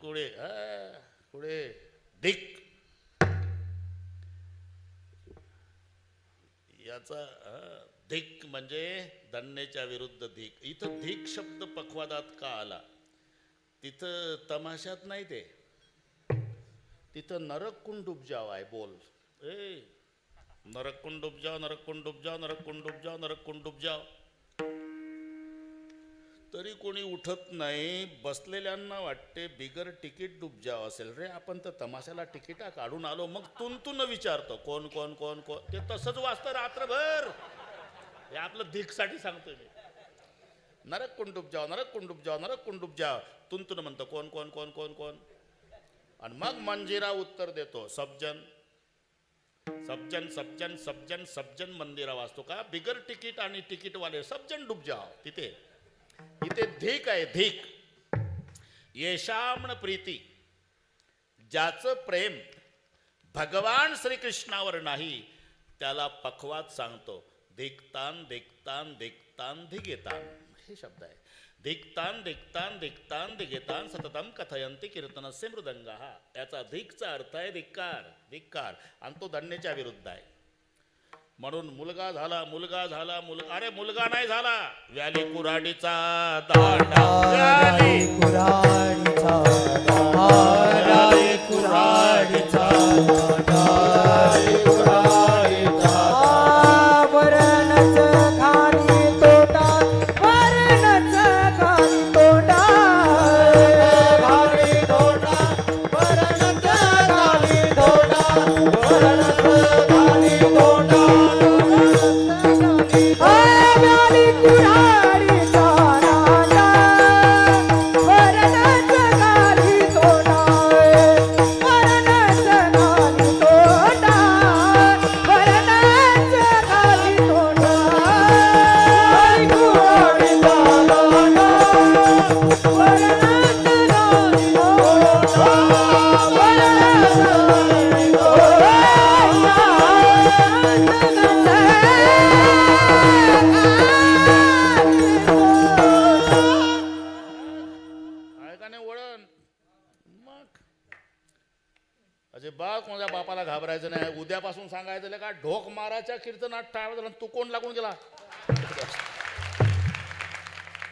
कुडे धिक, याचा धिक म्हणजे धन्येच्या विरुद्ध धिक. इथं धिक शब्द पखवादात का आला? तिथं तमाशात नाही, ते तिथं नरक कुंड डूब जाव आहे. बोल नरक कुंड डूब जाओ, नरक कुंड डूब जाओ, नरक कुंड डूब जाओ, नरक कुंड डूब जाओ. तरी कोणी उठत नाही. बसलेल्यांना वाटते बिगर तिकीट डूब जाव असेल रे. आपण तर तमाशाला तिकिटा काढून आलो. मग तुन विचारतो कोण कोण कोण कोण. ते तसंच वाचतं रात्रभर. हे आपलं धिकसाठी सांगतोय मी. नरक कुंड डूब जाओ, नरक कुंड डूब जाओ, नरक कुंड डूब जाओ. तुन म्हणतो कोण कोण कोण कोण कोण. आणि मग मंजिरा उत्तर देतो सज्जन सज्जन सज्जन सज्जन सज्जन. मंदिरा वाचतो का? बिगर तिकीट आणि तिकीटवाले सज्जन डूब जाओ. तिथे इथे धिक आहे. धिक. येशाम्न प्रीती. ज्याचं प्रेम भगवान श्रीकृष्णावर नाही त्याला पखवाद सांगतो धिकतान धिकतान धिकतान धिगेतान. हे शब्द आहे. धिक्तान धिक्तान धिक्तान दिगितान सततम कथयंती कीर्तनस्य मृदंगा. याचा धिकचा अर्थ आहे धिक्कार, धिक्कार, आणि तो दंडेच्या विरुद्ध आहे. म्हणून मुलगा झाला, मुलगा झाला, अरे मुलगा नाही झाला, व्याली कुऱ्हाडीचा दांडा, व्याली कुऱ्हाडीचा व्याली कुऱ्हाडीचा वरणच खाली तोटा, वरणच खाली तोटा, खाली तोटा, वरणच खाली तोटा, वरणच खाली तोटा, व्याली कुऱ्हाडीचा राजा, वरणच खाली तोटा, वरणच खाली तोटा, वरणच खाली तोटा, व्याली कुऱ्हाडीचा राजा, वरणच खाली तोटा, वरणच खाली आहे का नाही वळण? मग अजिबात कोणत्या बापाला घाबरायचं नाही. उद्यापासून सांगायचं का ढोक माराच्या कीर्तनात टाळलं झालं, तू कोण लागून गेला,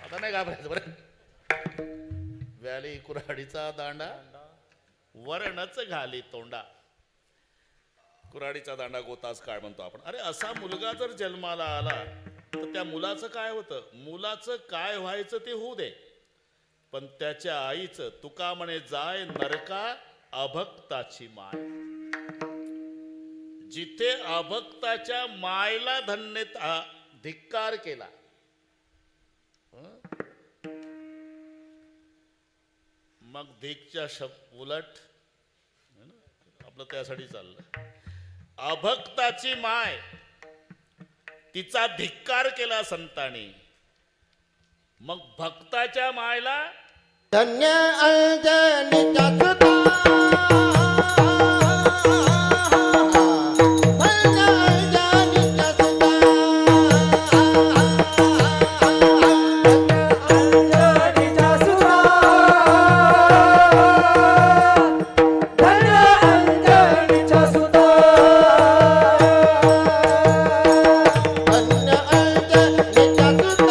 आता नाही घाबरायचं बरं. व्याली कुऱ्हाडीचा दांडा, वरणच घाली तोंडा. कुऱ्हाडीचा दांडा गोताच काळ म्हणतो आपण. अरे असा मुलगा जर जन्माला आला तर त्या मुलाचं काय होतं? मुलाचं काय व्हायचं ते होऊ दे, पण त्याच्या आईचं तुका म्हणे जाय नरका अभक्ताची माय. जिथे अभक्ताच्या मायला धन्य धिक्कार केला, मग धिकच्या उलट आपलं त्यासाठी चाललं. अभक्ताची माय, तिचा धिक्कार केला संतांनी, मग भक्ताच्या मायला धन्य अंजनीचा सुता, धन्य अंजनीचा सुता, अंजनीचा सुता, धन्य अंजनीचा सुता, धन्य अंजनीचा सुता,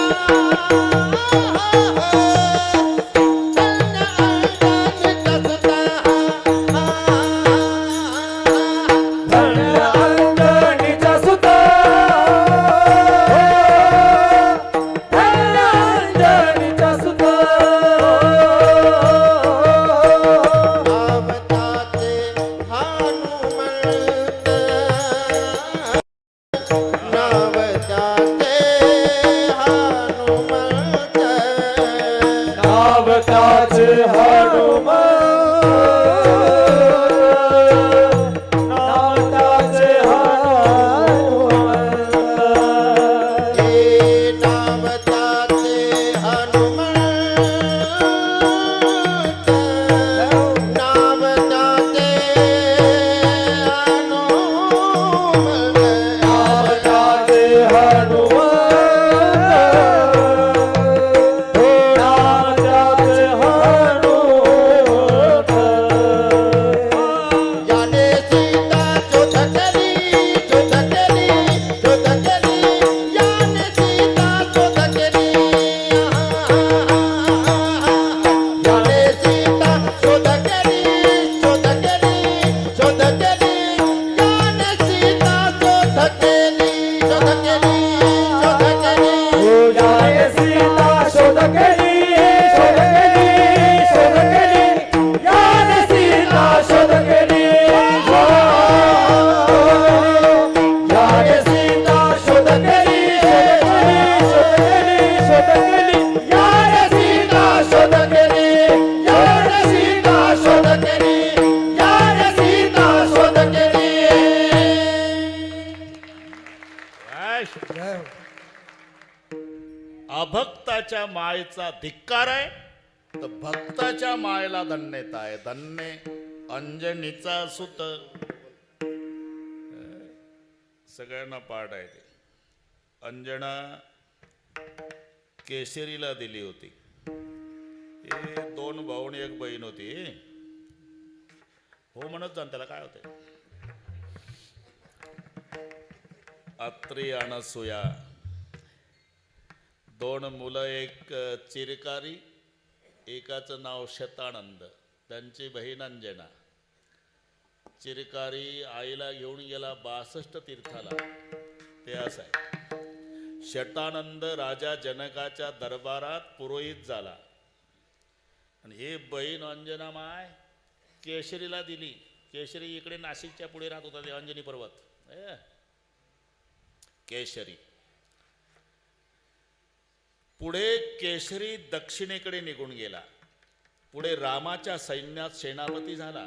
अभक्ताच्या मायेचा धिक्कार आहे, तर भक्ताच्या मायेला धन्यता आहे. धन्य अंजनीचा सुत. सगळ्यांना पाठ आहे ते. अंजना केशरीला दिली होती. एक बहीण होती. हो म्हणत जाण, त्याला काय होते. अत्री अनसूया, दोन मुलं, एक चिरकारी, एकाचं नाव शतानंद. त्यांची बहीण अंजना. चिरकारी आईला घेऊन गेला 62 तीर्थाला. ते असं आहे. शतानंद राजा जनकाच्या दरबारात पुरोहित झाला. आणि हे बहीण अंजना माय केशरीला दिली. केशरी इकडे नाशिकच्या पुढे राहत होता, ते अंजनी पर्वत. केशरी पुढे केशरी दक्षिणेकडे निघून गेला. पुढे रामाच्या सैन्यात सेनापती झाला.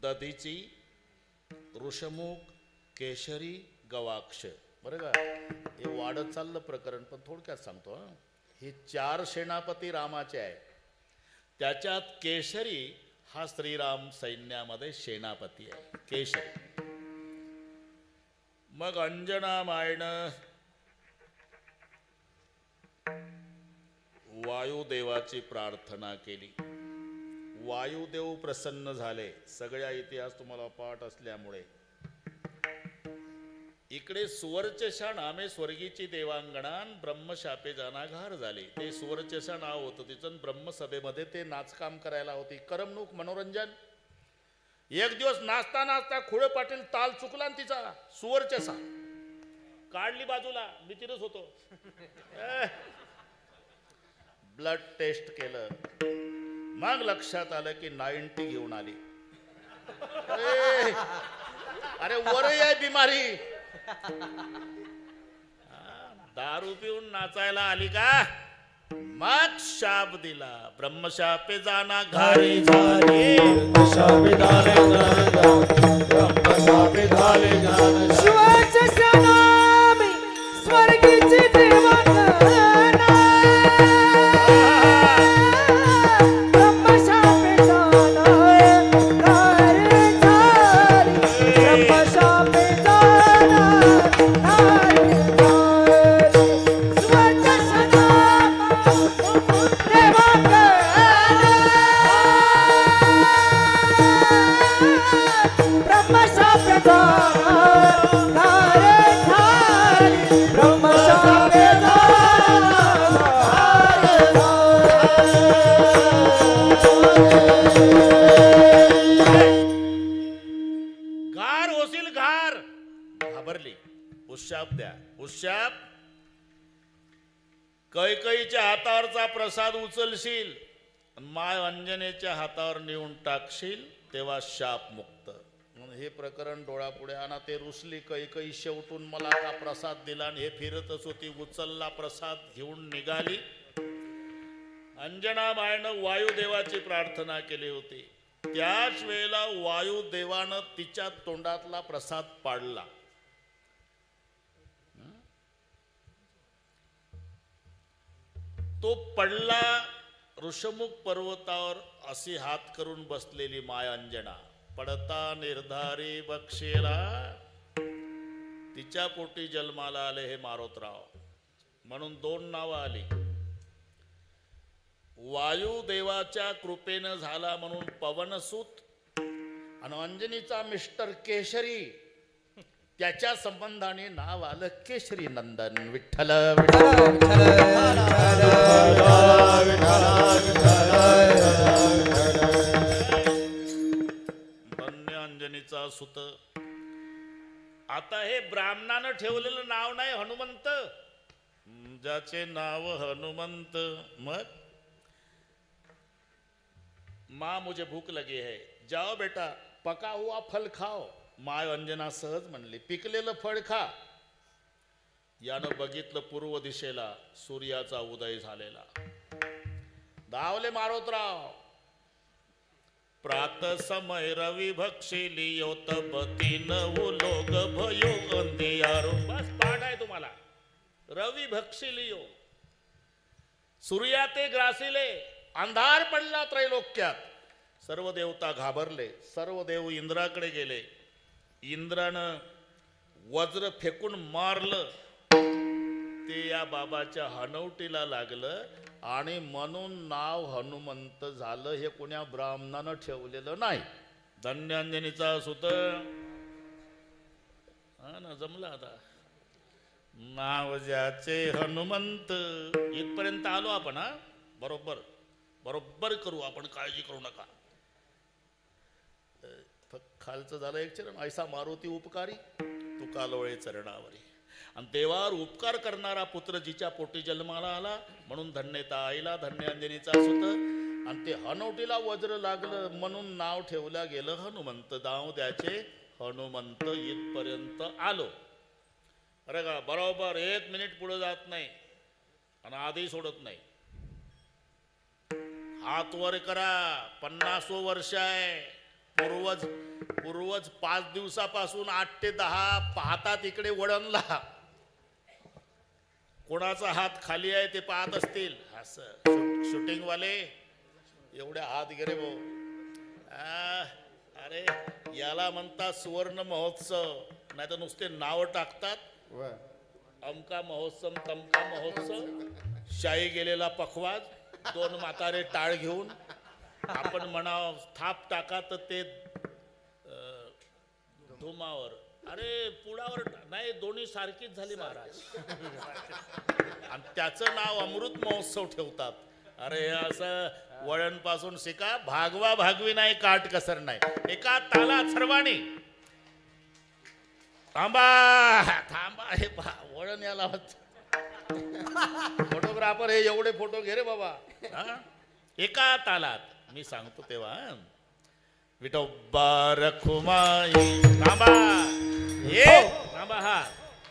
दधीची, ऋषमुख, केशरी, गवाक्ष. बरं का, हे वाढत चाललं प्रकरण, पण थोडक्यात सांगतो. हे 4 सेनापती रामाचे आहे. त्याच्यात केशरी हा श्रीराम सैन्यामध्ये सेनापती आहे. केशरी. मग अंजना मायनं वायुदेवाची प्रार्थना केली. वायुदेव प्रसन्न झाले. सगळ्या इतिहास तुम्हाला पाठ असल्यामुळे. इकडे सुवर्चशा नामे स्वर्गीची देवांगणान ब्रह्मशापे जाना घार झाली. ते सुवर्चशा नाव होतं तिचं. ब्रह्मसभेमध्ये ते नाचकाम करायला होती. करमणूक, मनोरंजन. एक दिवस नाचता नाचता खुळे पाटील ताल चुकला आणि तिचा सुवर्चसा काढली बाजूला. मी तिथंच होतो. ब्लड टेस्ट केलं. मग लक्षात आलं की 90 घेऊन आली. अरे वर आहे बिमारी. दारू पिऊन नाचायला आली का. मग शाप दिला. ब्रह्मशापे जाना घारी झाली. शिवाचे नामे स्वर्गीची देवांगणा. ब्रह्मशापे जाना घारी झाली. ब्रह्मशापे जाना घारी झाली. शिवाचे नामे देवांगणा. ब्रह्मशापे जाना घारी झाली. ब्रह्मशापे जाना घारी घार होशील घार. घाबरली. उशाप द्या. उशाप. कैकईच्या हातावरचा प्रसाद उचलशील, माय अंजनेच्या हातावर नेऊन टाकशील, तेव्हा शाप मुक्त. म्हणून हे प्रकरण डोळ्यापुढे आणा. ते रुसली कैकई. शेवटून मला का प्रसाद दिला. आणि हे फिरतच होती. उचलला प्रसाद घेऊन निघाली. अंजना मायनं वायुदेवाची प्रार्थना केली होती. त्याच वेळेला वायुदेवानं तिच्या तोंडातला प्रसाद पाडला. तो पडला. ऋषमुख पर्वतावर अशी हात करून बसलेली माय अंजना. पडता निर्धारी बक्षेला. तिच्या पोटी जन्माला आले हे मारोतराव. म्हणून 2 नावं आली. वायुदेवाच्या कृपेनं झाला म्हणून पवनसूत, आणि अंजनीचा मिस्टर केशरी, त्याच्या संबंधाने नाव आलं केशरी नंदन. विठ्ठल धन्य अंजनीचा सुत. आता हे ब्राह्मणानं ठेवलेलं नाव नाही हनुमंत. ज्याचे नाव हनुमंत. मग माँ मुझे भूक लगी है, जाओ बेटा पका हुआ फल खाओ. माय अंजना सहज म्हणली, पिकलेलं फळ खा. यानं बघितलं पूर्व दिशेला सूर्याचा उदय झालेला. धावले मारोतराव. प्रात समय रवी भक्षिली योतपती नवु लोक भयो अंधियारो. बस पाठ आहे तुम्हाला. रवी भक्षिलियो. सूर्या ते ग्रासिले. अंधार पडला त्रैलोक्यात. सर्व देवता घाबरले. सर्व देव इंद्राकडे गेले. इंद्रानं वज्र फेकून मारलं. ते या बाबाच्या हनवटीला लागलं आणि म्हणून नाव हनुमंत झालं. हे कोण्या ब्राह्मणानं ठेवलेलं नाही. धन्यांजनीचा सुत हा ना जमलं आता. नाव ज्याचे हनुमंत. इथपर्यंत आलो आपण. हा बरोबर बरोबर करू आपण, काळजी करू नका. खालचं झालं एक चरण. ऐसा मारुती उपकारी तुका लोळे चरणावरी. आणि देवावर उपकार करणारा पुत्र जिच्या पोटी जन्माला आला म्हणून धन्यता आईला धन्यांजनीचा सुत. आणि ते हनवटीला वज्र लागलं म्हणून नाव ठेवलं गेलं हनुमंत. नाव द्याचे हनुमंत. इथपर्यंत आलो. अरे का बरोबर 1 मिनिट पुढे जात नाही आणि आधी सोडत नाही. हात वर करा. 50वं वर्ष आहे. पूर्वज 5 दिवसापासून 8 ते 10 पाहतात इकडे वळणला. कोणाचा हात खाली आहे ते पाहत असतील. असं शूटिंग वाले एवढे हात गेले भाऊ. अरे याला म्हणतात सुवर्ण महोत्सव. नाही तर नुसते नाव टाकतात. अमका महोत्सव तमका महोत्सव. शाही गेलेला पखवाज. 2 म्हातारे टाळ घेऊन आपण म्हणाव थाप टाका तर ते धुमावर. अरे पुढावर नाही. दोन्ही सारखीच झाली महाराज. आणि त्याचं नाव अमृत महोत्सव ठेवतात. अरे असं वळण पासून शिका. भागवा भागवी नाही, काट कसर नाही. एका तालात सर्वांनी थांबा थांबा. हे वळण याला फोटोग्राफर हे एवढे फोटो घे रे बाबा. एका तालात मी सांगतो तेव्हा. विठोबा रखुमाई. थांबा. एक थांबा. हा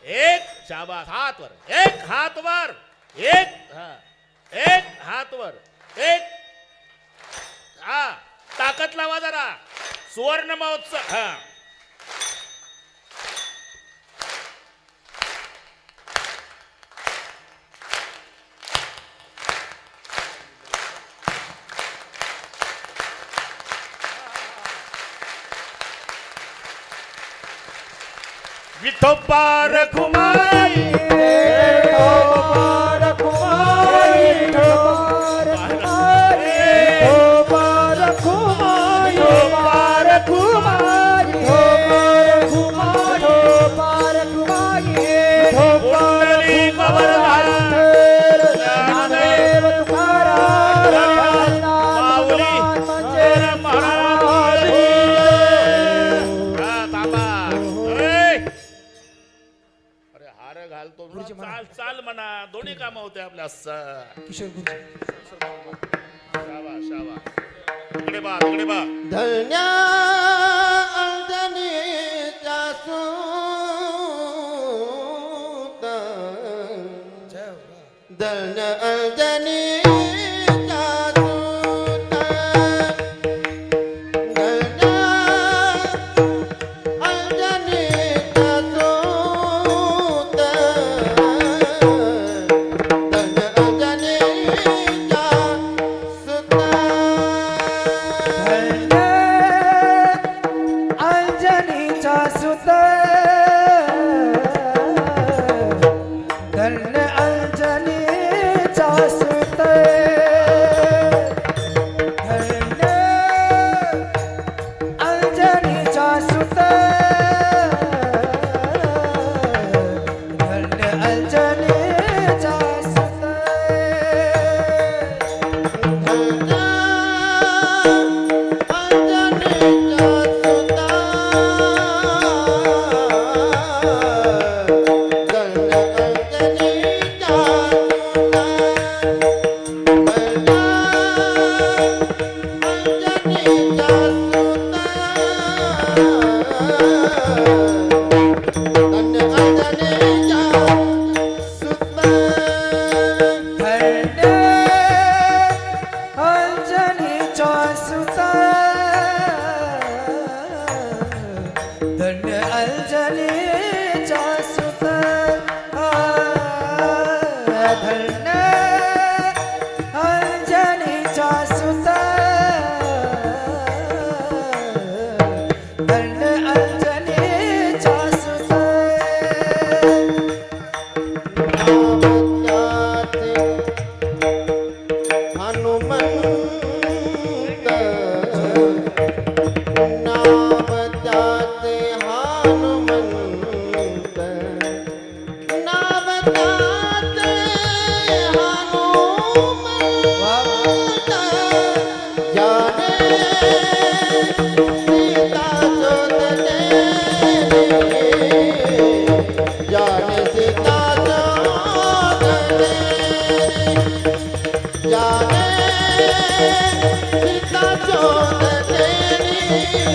एक शाबास. हात वर. एक हात वर. एक एक हात वर. एक हा ताकद लावा जरा. सुवर्ण महोत्सव. हा विठोबा रखुमाई. चाल चाल म्हणा. दोन्ही काम होते आपल्या. शाबास शाबास. इकडे बा इकडे बा. धन्य अंजनीचा सूत. धन्य अंजनीचा सूत. धन्य अंजनीचा सूत. धन्य अंजनीचा सूत. अंजनीचा सुत. धन्य अंजनीचा सुत. धन्य अंजनीचा सुत. धन्य अंजनीचा सुत. धन्य अंजनीचा सुत. धन्य अंजनीचा सुत. धन्य अंजनीचा सुत.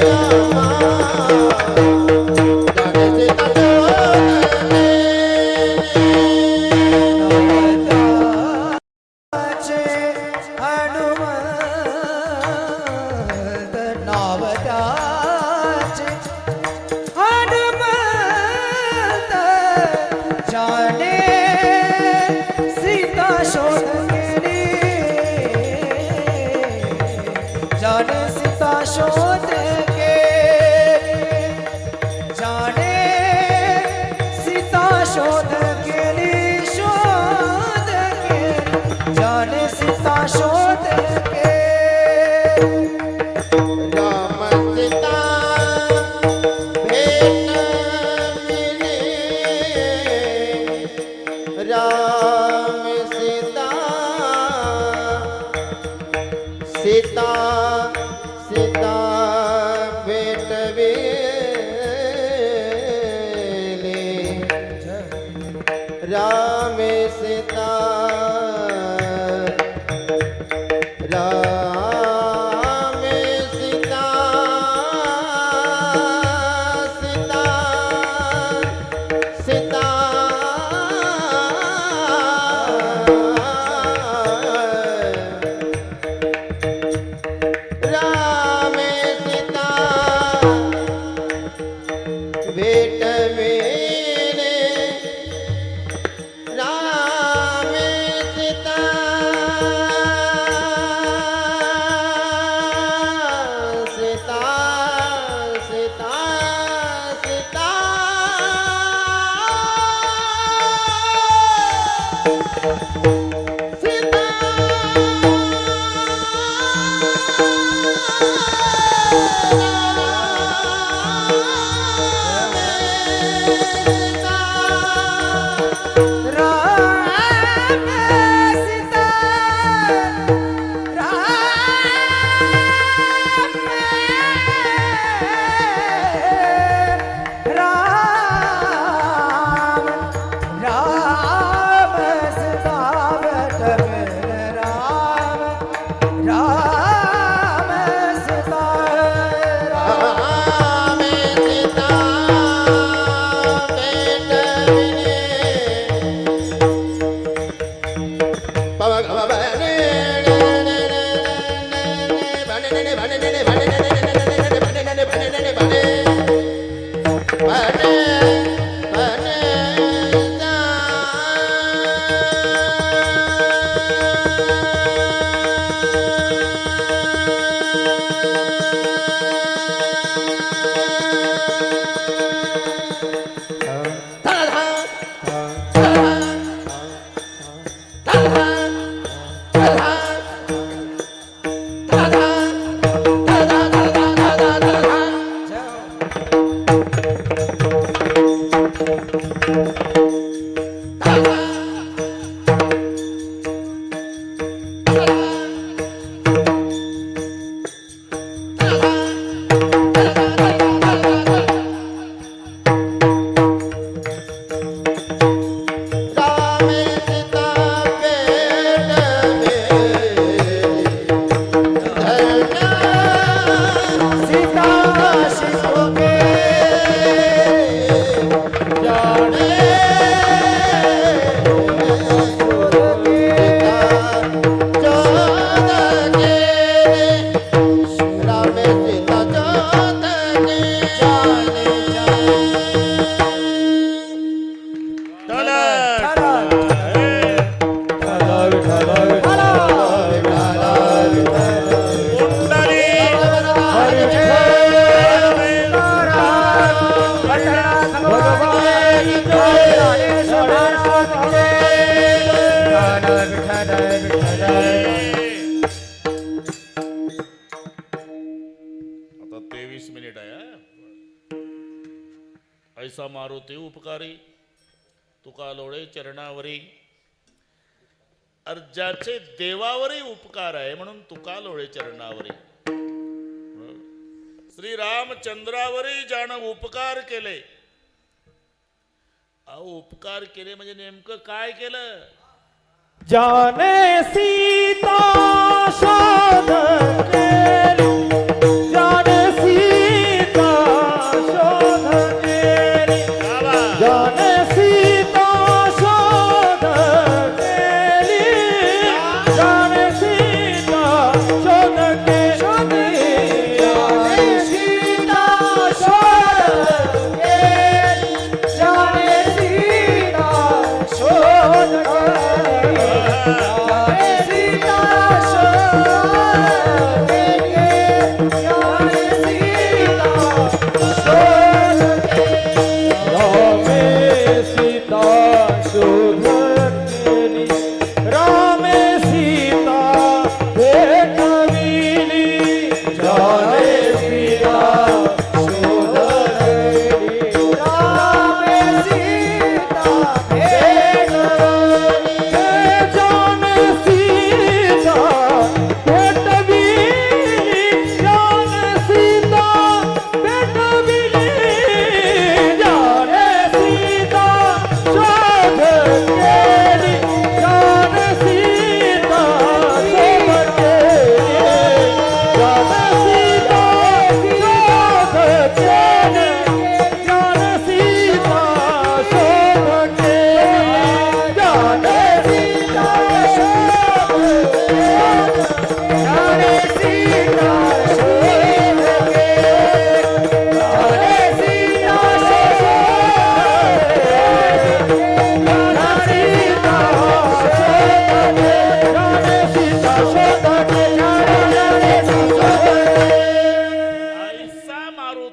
रामा जाने सीता शोधले नावताचे हनुमंत नावताचे हनुमंत जाने सीता शोध केली जाने सीता शोध केली जाने सीता शोध केली शोध केली जाने सीता शोध केली राम सीता भेट मिले राम सीता सीता सीता भेट मिले राम सीता राम सीता सीता सीता राम सीता भेट मिले राम सीता सीता सीता सीता राम सीता राम राम सीता भेट मिले राम राम सीता राम सीता भेट मिले राम सीता भेट मिले सीता शिशु के जाने आता 23 मिनिट आहे हा. ऐसा मारुती उपकारी तुका लोळे चरणावरी अर्जाचे देवावरी उपकार आहे म्हणून तुका लोळे चरणावरी श्री रामचंद्रावरी ज्यानं उपकार केले. अहो उपकार केले म्हणजे नेमकं काय केलं. जाने सीता शोध केली जाने सीता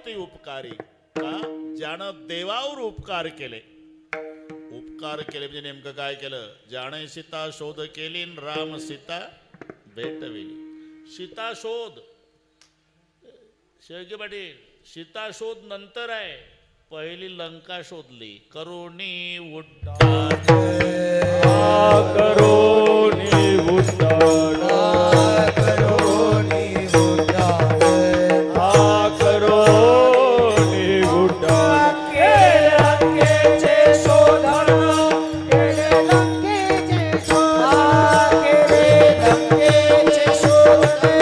देवावरती उपकारी का ज्यानं देवावर उपकार केले. उपकार केले म्हणजे नेमकं काय केलं? ज्याने सीता शोध केली न राम सीता भेटविली. सीता शोध शेळके पाटील, सीता शोध नंतर आहे. पहिली लंका शोधली. करुणी उड्डाण करोनी उड्डाण करोनी उड्डाण करोनी उड्डाण केले लंकेचे शोधन केले लंकेचे शोधन केले लंकेचे शोधन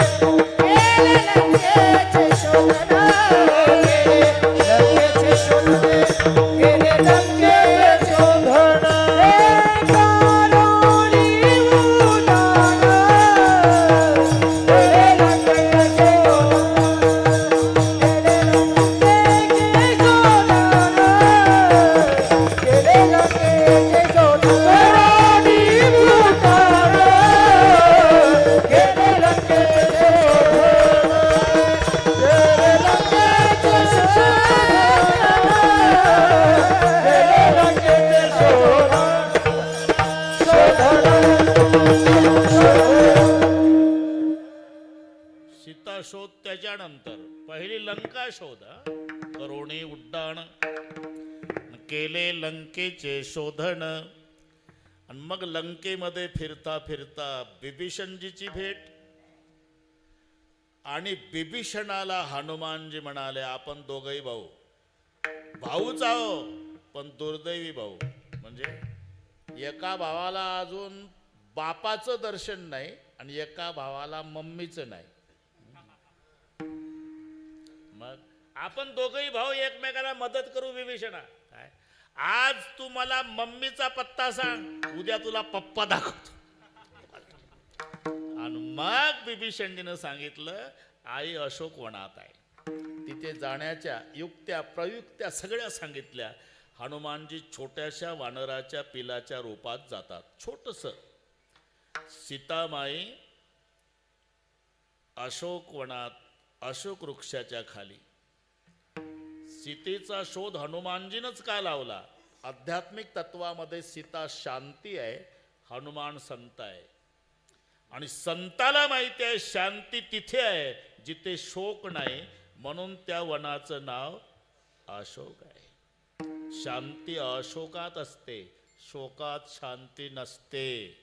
केले लंकेचे शोधन लंकेचे शोधन केले लंकेचे शोधन करोनी उड्डाण केले लंकेचे सीता शोध त्याच्यानंतर पहिली लंका शोध. करुणी उड्डाण केले लंकेचे शोधन. आणि मग लंकेमध्ये फिरता फिरता बिभीषणजीची भेट. आणि बिभीषणाला हनुमानजी म्हणाले, आपण दोघही भाऊ भाऊच आहो पण दुर्दैवी भाऊ. म्हणजे एका भावाला अजून बापाचं दर्शन नाही आणि एका भावाला मम्मीचं नाही. मग आपण दोघही भाऊ एकमेकाला मदत करू. विभीषणा काय, आज तू मला मम्मीचा पत्ता सांग, उद्या तुला पप्पा दाखवतो. आणि मग बिभीषणजीनं सांगितलं, आई अशोक वनात आहे. तिथे जाण्याच्या युक्त्या प्रयुक्त्या सगळ्या सांगितल्या. हनुमानजी छोट्याशा वानराच्या पिलाच्या रूपात जातात. छोटस सीतामाई अशोक वनात अशोक वृक्षाच्या खाली. सीतेचा शोध हनुमानजीनंच का लावला? आध्यात्मिक तत्वामध्ये सीता शांती आहे, हनुमान संत आहे. आणि संताला माहिती आहे शांती तिथे आहे जिथे शोक नाही, म्हणून त्या वनाचं नाव अशोक आहे. शांती अशोकात असते, शोकात शांती नसते.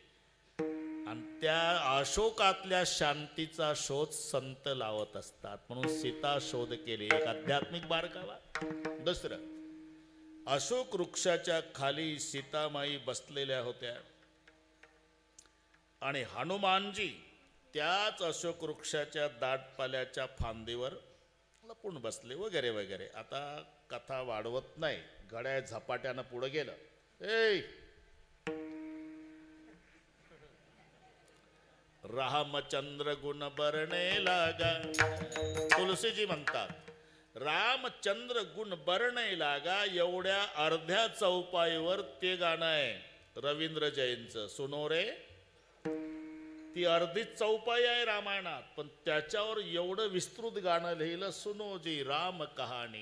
आणि त्या अशोकातल्या शांतीचा शोध संत लावत असतात. म्हणून सीता शोध केली. एक आध्यात्मिक बारकावा. दुसरं, अशोक वृक्षाच्या खाली सीतामाई बसलेल्या होत्या आणि हनुमानजी त्याच अशोक वृक्षाच्या दाटपाल्याच्या फांदीवर लपून बसले वगैरे वगैरे. आता कथा वाढवत नाही, घड्याळ झपाट्यानं पुढे गेलं. रामचंद्र गुण बरणे लागा. तुलसीजी म्हणतात, रामचंद्र गुण बरणे लागा. एवढ्या अर्ध्या चौपाईवर ते गाणं आहे रवींद्र जैनचं, सुनो रे. ती अर्धीच चौपाई आहे रामायणात, पण त्याच्यावर एवढं विस्तृत गाणं लिहिलं, सुनो जी राम कहाणी.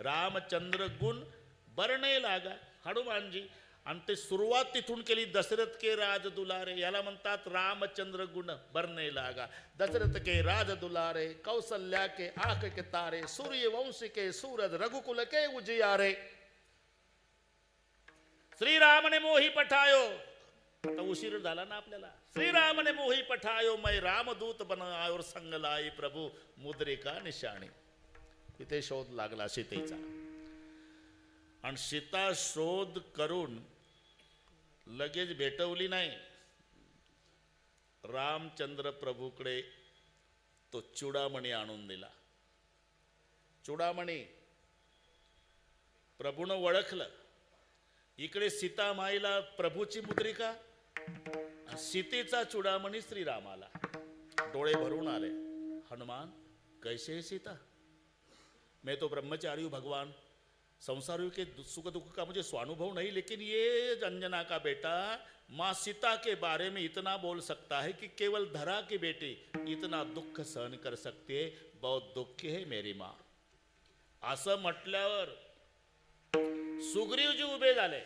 रामचंद्र गुण बरणे लागा हनुमानजी. आणि ते सुरुवात तिथून केली. दशरथ के राज दुलारे, याला म्हणतात रामचंद्र गुण बरणे लागा. दशरथ के राज दुलारे, कौशल्या के आंख के तारे, सूर्यवंश के सूरज, रघुकुल के उजियारे. श्रीरामने मोही पठायो. आता उशीर झाला ना आपल्याला. श्रीरामने मोही पठायो, मै रामदूत बनायो, और संग लाई प्रभू मुद्रिका निशाणी. तिथे शोध लागला सीतेचा. आणि सीता शोध करून लगेच भेटवली नाही. रामचंद्र प्रभूकडे तो चुडामणी आणून दिला. चुडामणी प्रभूनं ओळखलं. इकडे सीतामाईला प्रभूची मुद्रिका, सीतेचा चुडामणी श्रीरामाला. डोळे भरून आले. हनुमान कैसे है सीता? मैं तो ब्रह्मचारी हूँ भगवान, संसारियों के सुख दुख का मुझे स्वानुभव नहीं, लेकिन ये अंजना का बेटा माँ सीता के बारे में इतना बोल सकता है कि केवल धरा की बेटी इतना दुख सहन कर सकती है. बहुत दुख है मेरी माँ. असं म्हटल्यावर सुग्रीवजी उभे झाले.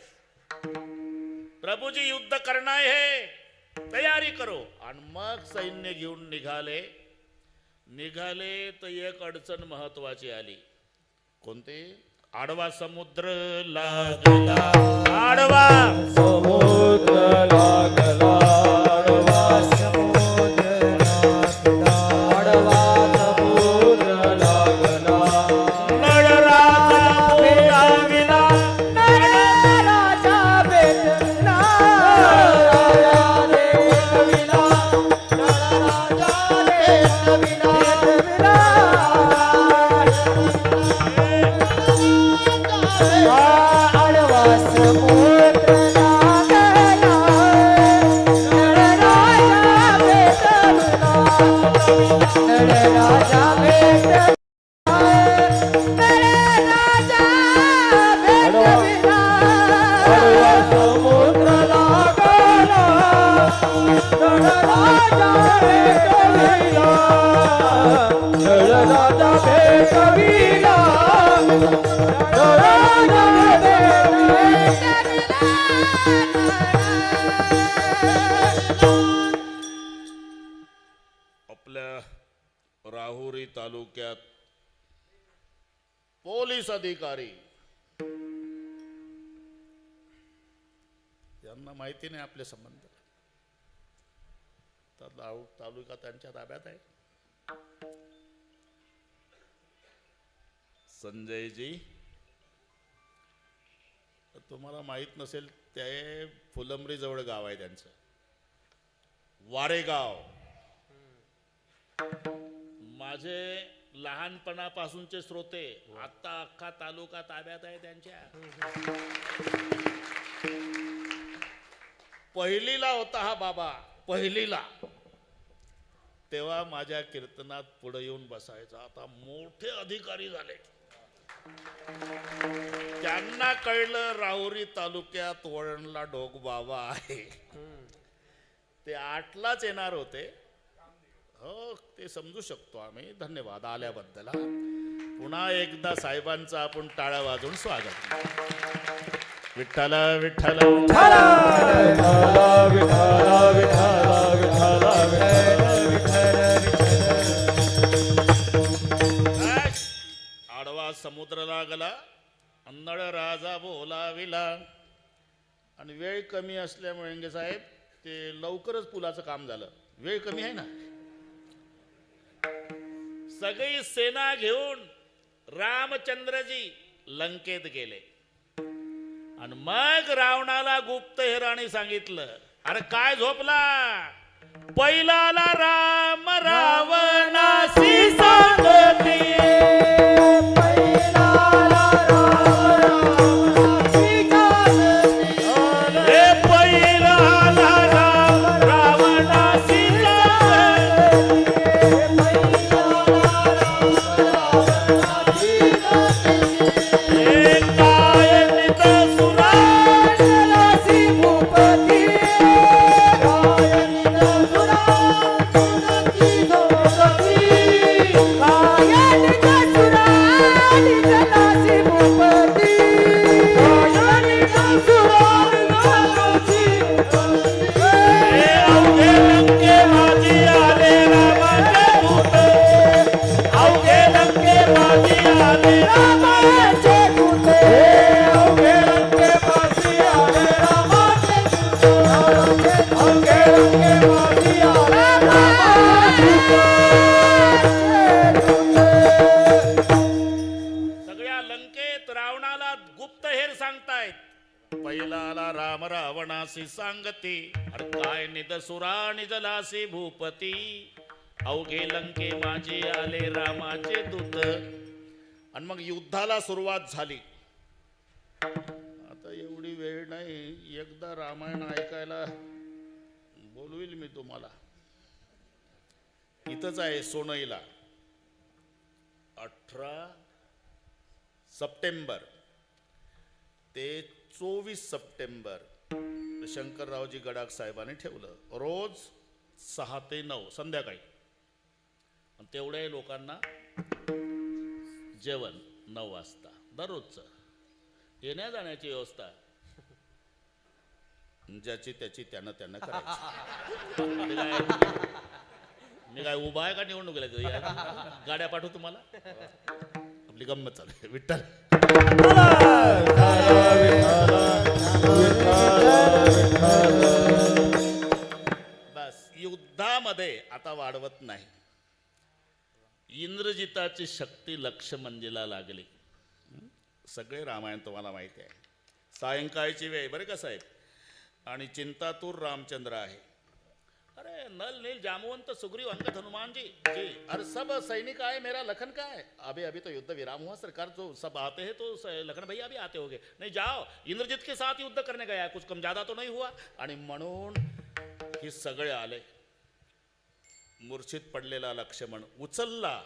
प्रभूजी युद्ध करणार है, तयारी करो. आणि मग सैन्य घेऊन निघाले. तर एक अडचण महत्वाची आली. कोणती? आडवा समुद्र लागला. आडवा समुद्र लागला. आडवा समुद्र लागला. आडवा समुद्र लागला. नळराजा बोलाविला. नळराजा भेटला. नळराजा भेटविला. नळराजा भेटविला. आडवा समुद्र लागला. नळराजा भेटविला. नळराजा भेटविला. नळराजा भेटविला. आडवा समुद्र लागला. नळराजा भेटविला. नळराजा भेटविला. आपल्या राहुरी तालुक्यात पोलीस अधिकारी यांना माहिती नाही आपले संबंध. तर तालुका त्यांच्या ताब्यात आहे. संजयजी, तुम्हाला माहित नसेल, ते फुलंब्री जवळ गाव आहे त्यांचं, वारेगाव. माझे लहानपणापासूनचे श्रोते, आता अख्खा तालुका ताब्यात आहे त्यांच्या. पहिलीला होता हा बाबा, पहिलीला. तेव्हा माझ्या कीर्तनात पुढे येऊन बसायचा. आता मोठे अधिकारी झाले. त्यांना कळलं राहुरी तालुक्यात वळणला ढोक बाबा आहे. ते 8लाच येणार होते. हो, ते समजू शकतो आम्ही. धन्यवाद आल्याबद्दल. पुन्हा एकदा साहेबांचं आपण टाळ्या वाजवून स्वागत. विठ्ठल विठ्ठल आडवा समुद्र लागला. अन्नळ राजा बोलाविला. आणि वेळ कमी असल्यामुळे साहेब ते लवकरच पुलाचं काम झालं. वेळ कमी आहे ना. सगळी सेना घेऊन रामचंद्रजी लंकेत गेले. आणि मग रावणाला गुप्तहेराने सांगितलं, अरे काय झोपला? पहिला आला राम रावणाशी सांगती. सांगते. अरे काय निदसुरा निजलासी भूपती. अवघे लंके माझे आले रामाचे दूत. आणि मग युद्धाला सुरुवात झाली. आता एवढी वेळ नाही, एकदा रामायण ऐकायला बोलविल मी तुम्हाला. इथंच आहे सोनईला. 18 सप्टेंबर ते 24 सप्टेंबर शंकररावजी गडाख साहेबांनी ठेवलं. रोज 6 ते 9 संध्याकाळी. तेवढ्या लोकांना जेवण. 9 वाजता दररोजचं येण्या जाण्याची व्यवस्था ज्याची त्याची त्यानं करायची. मी काय उभा आहे का निवडणुकीला गाड्या पाठवू तुम्हाला. आपली गंमत चालू आहे. विठ्ठल बस युद्धामध्ये आता वाढवत नाही. इंद्रजिताची शक्ती लक्ष्मणजीला लागली. सगळे रामायण तुम्हाला माहिती आहे. सायंकाळची वेळ बरं का साहेब, आणि चिंतातूर रामचंद्र आहे. अरे नल नील जामवंत सुग्रीव अंगद हनुमान जी जी अरे सब सैनिक आए, मेरा लखन का है. अभी अभी तो युद्ध विराम हुआ सरकार, जो सब आते हैं तो लखन भैया अभी आते होंगे. नहीं जाओ, इंद्रजित के साथ युद्ध करने गया है, कुछ कम ज्यादा तो नहीं हुआ. आणि म्हणून ही सगळे आले. मूर्छित पडलेला लक्ष्मण उचलला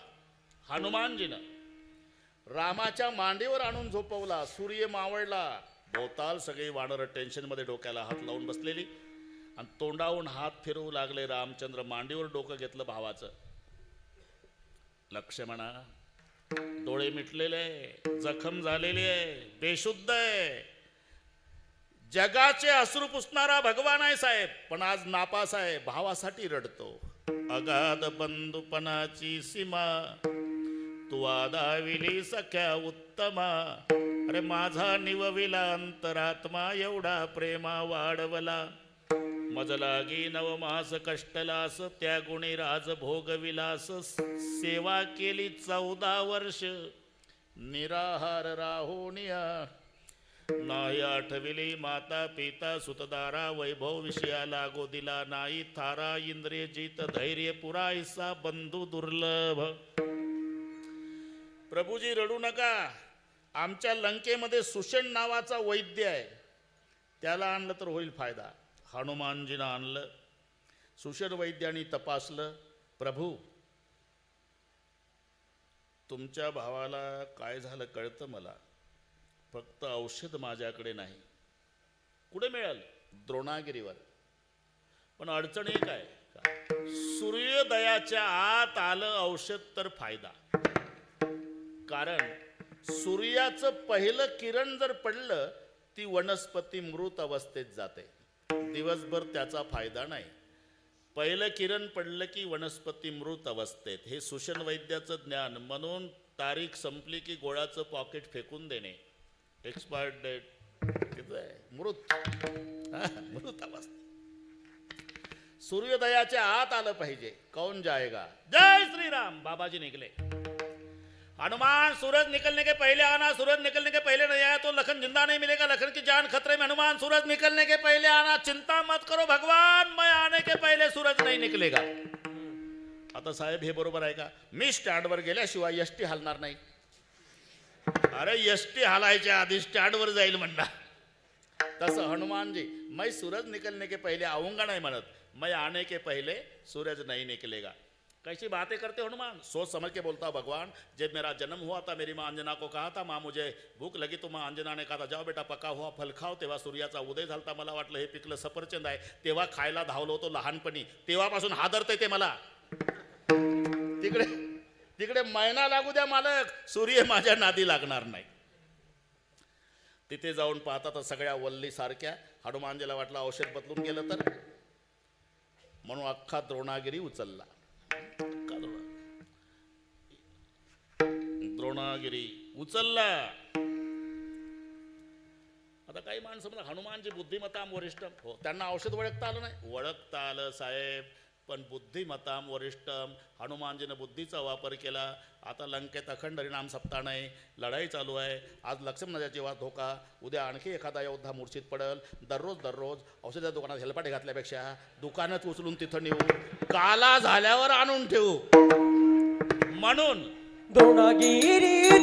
हनुमानजीनं, रामाच्या मांडीवर आणून झोपवला. सूर्य मावळला. भोवताल सगळी वानरं टेन्शनमध्ये डोक्याला हात लावून बसलेली आणि तोंडावून हात फिरवू लागले. रामचंद्र मांडीवर डोकं घेतलं भावाचं. लक्ष्मणा, डोळे मिटलेले, जखम झालेली आहे, बेशुद्ध आहे. जगाचे अश्रू पुसणारा भगवान आहे साहेब, पण आज नापास आहे. भावासाठी रडतो. अगाध बंधुपणाची सीमा तू आदाविली सख्या उत्तमा. अरे माझा निवविला अंतरात्मा, एवढा प्रेमा वाढवला. मज लागी नवमास कष्टलास, त्या गुणी राज भोगविलास. सेवा केली 14 वर्ष निराहार राहुनिया. नाही आठविली माता पिता सुतदारा, वैभव विषया लागो दिला नाही थारा. इंद्रिय जित धैर्य पुरायसा, बंधू दुर्लभ. प्रभूजी रडू नका. आमच्या लंकेमध्ये सुषण नावाचा वैद्य आहे, त्याला आणलं तर होईल फायदा. हनुमानजीनं आणलं. सुषण वैद्याने तपासलं. प्रभू, तुमच्या भावाला काय झालं कळतं मला, फक्त औषध माझ्याकडे नाही. कुठे मिळाल? द्रोणागिरीवर. पण अडचण एक आहे, सूर्योदयाच्या आत आलं औषध तर फायदा. कारण सूर्याचं पहिलं किरण जर पडलं, ती वनस्पती मृत अवस्थेत जाते. दिवसभर त्याचा फायदा नाही. पहिलं किरण पडलं की वनस्पती मृत अवस्थेत. हे सुषण वैद्याचं ज्ञान. म्हणून तारीख संपली की गोळाचं पॉकेट फेकून देणे. एक्सपायर्ड डेट मृत मृत अवस्था. सूर्योदयाच्या आत आलं पाहिजे. कौन जाएगा? जय श्री राम. बाबाजी निकले. हनुमान, सूरज निकलने के पहले आना, सूरज निकलने के पहले नहीं आया तो लखन जिंदा नहीं मिलेगा, लखन की जान खतरे में. हनुमान, सूरज निकलने के पहले आना. चिंता मत करो भगवान, मैं आने के पहले सूरज नहीं निकलेगा. आता साहेब हे बरोबर आहे का? मी स्टँडवर गेल्याशिवाय एसटी हलणार नाही. अरे एसटी हलायच्या आधी स्टँडवर जाईल म्हणणार. तसं हनुमानजी, मैं सूरज निकलने के पहले आऊंगा नहीं म्हणत, मैं आने के पहले सूरज नहीं निकलेगा. कैसी बातें करते हो हनुमान? सोच समझ के बोलता भगवान. जब मेरा जन्म हुआ था, मेरी माँ अंजना को कहा था, माँ मुझे भूक लगी, तो माँ अंजना ने कहा था, जाओ बेटा पका हुआ फल खाओ. तेव्हा सूर्याचा उदय झालता. मला वाटलं हे पिकलं सफरचंद आहे. तेव्हा खायला धावलो होतो लहानपणी. तेव्हापासून हादरते ते मला. तिकडे तिकडे महिना लागू द्या मालक, सूर्य माझ्या नादी लागणार नाही. तिथे जाऊन पाहता तर सगळ्या वल्ली सारख्या. हनुमानजीला वाटलं औषध बदलून गेलं तर, म्हणून अख्खा द्रोणागिरी उचलला. द्रोणागिरी उचलला. आता काही माणसं म्हणतात हनुमानजी बुद्धिमत्ताम वरिष्ठम. हो, त्यांना औषध ओळखता आलं नाही? ओळखता आलं साहेब, पण बुद्धिमत्ताम वरिष्ठम. हनुमानजीनं बुद्धीचा वापर केला. आता लंकेत अखंड हरिनाम सप्ताह नाही, लढाई चालू आहे. आज लक्ष्मणाच्या जीवात धोका, उद्या आणखी एखादा योद्धा मूर्छित पडल. दररोज औषधाच्या दुकानात हेलपाटे घातल्यापेक्षा दुकानात उचलून तिथं नेऊ, काला झाल्यावर आणून ठेवू. म्हणून द्रोणागिरी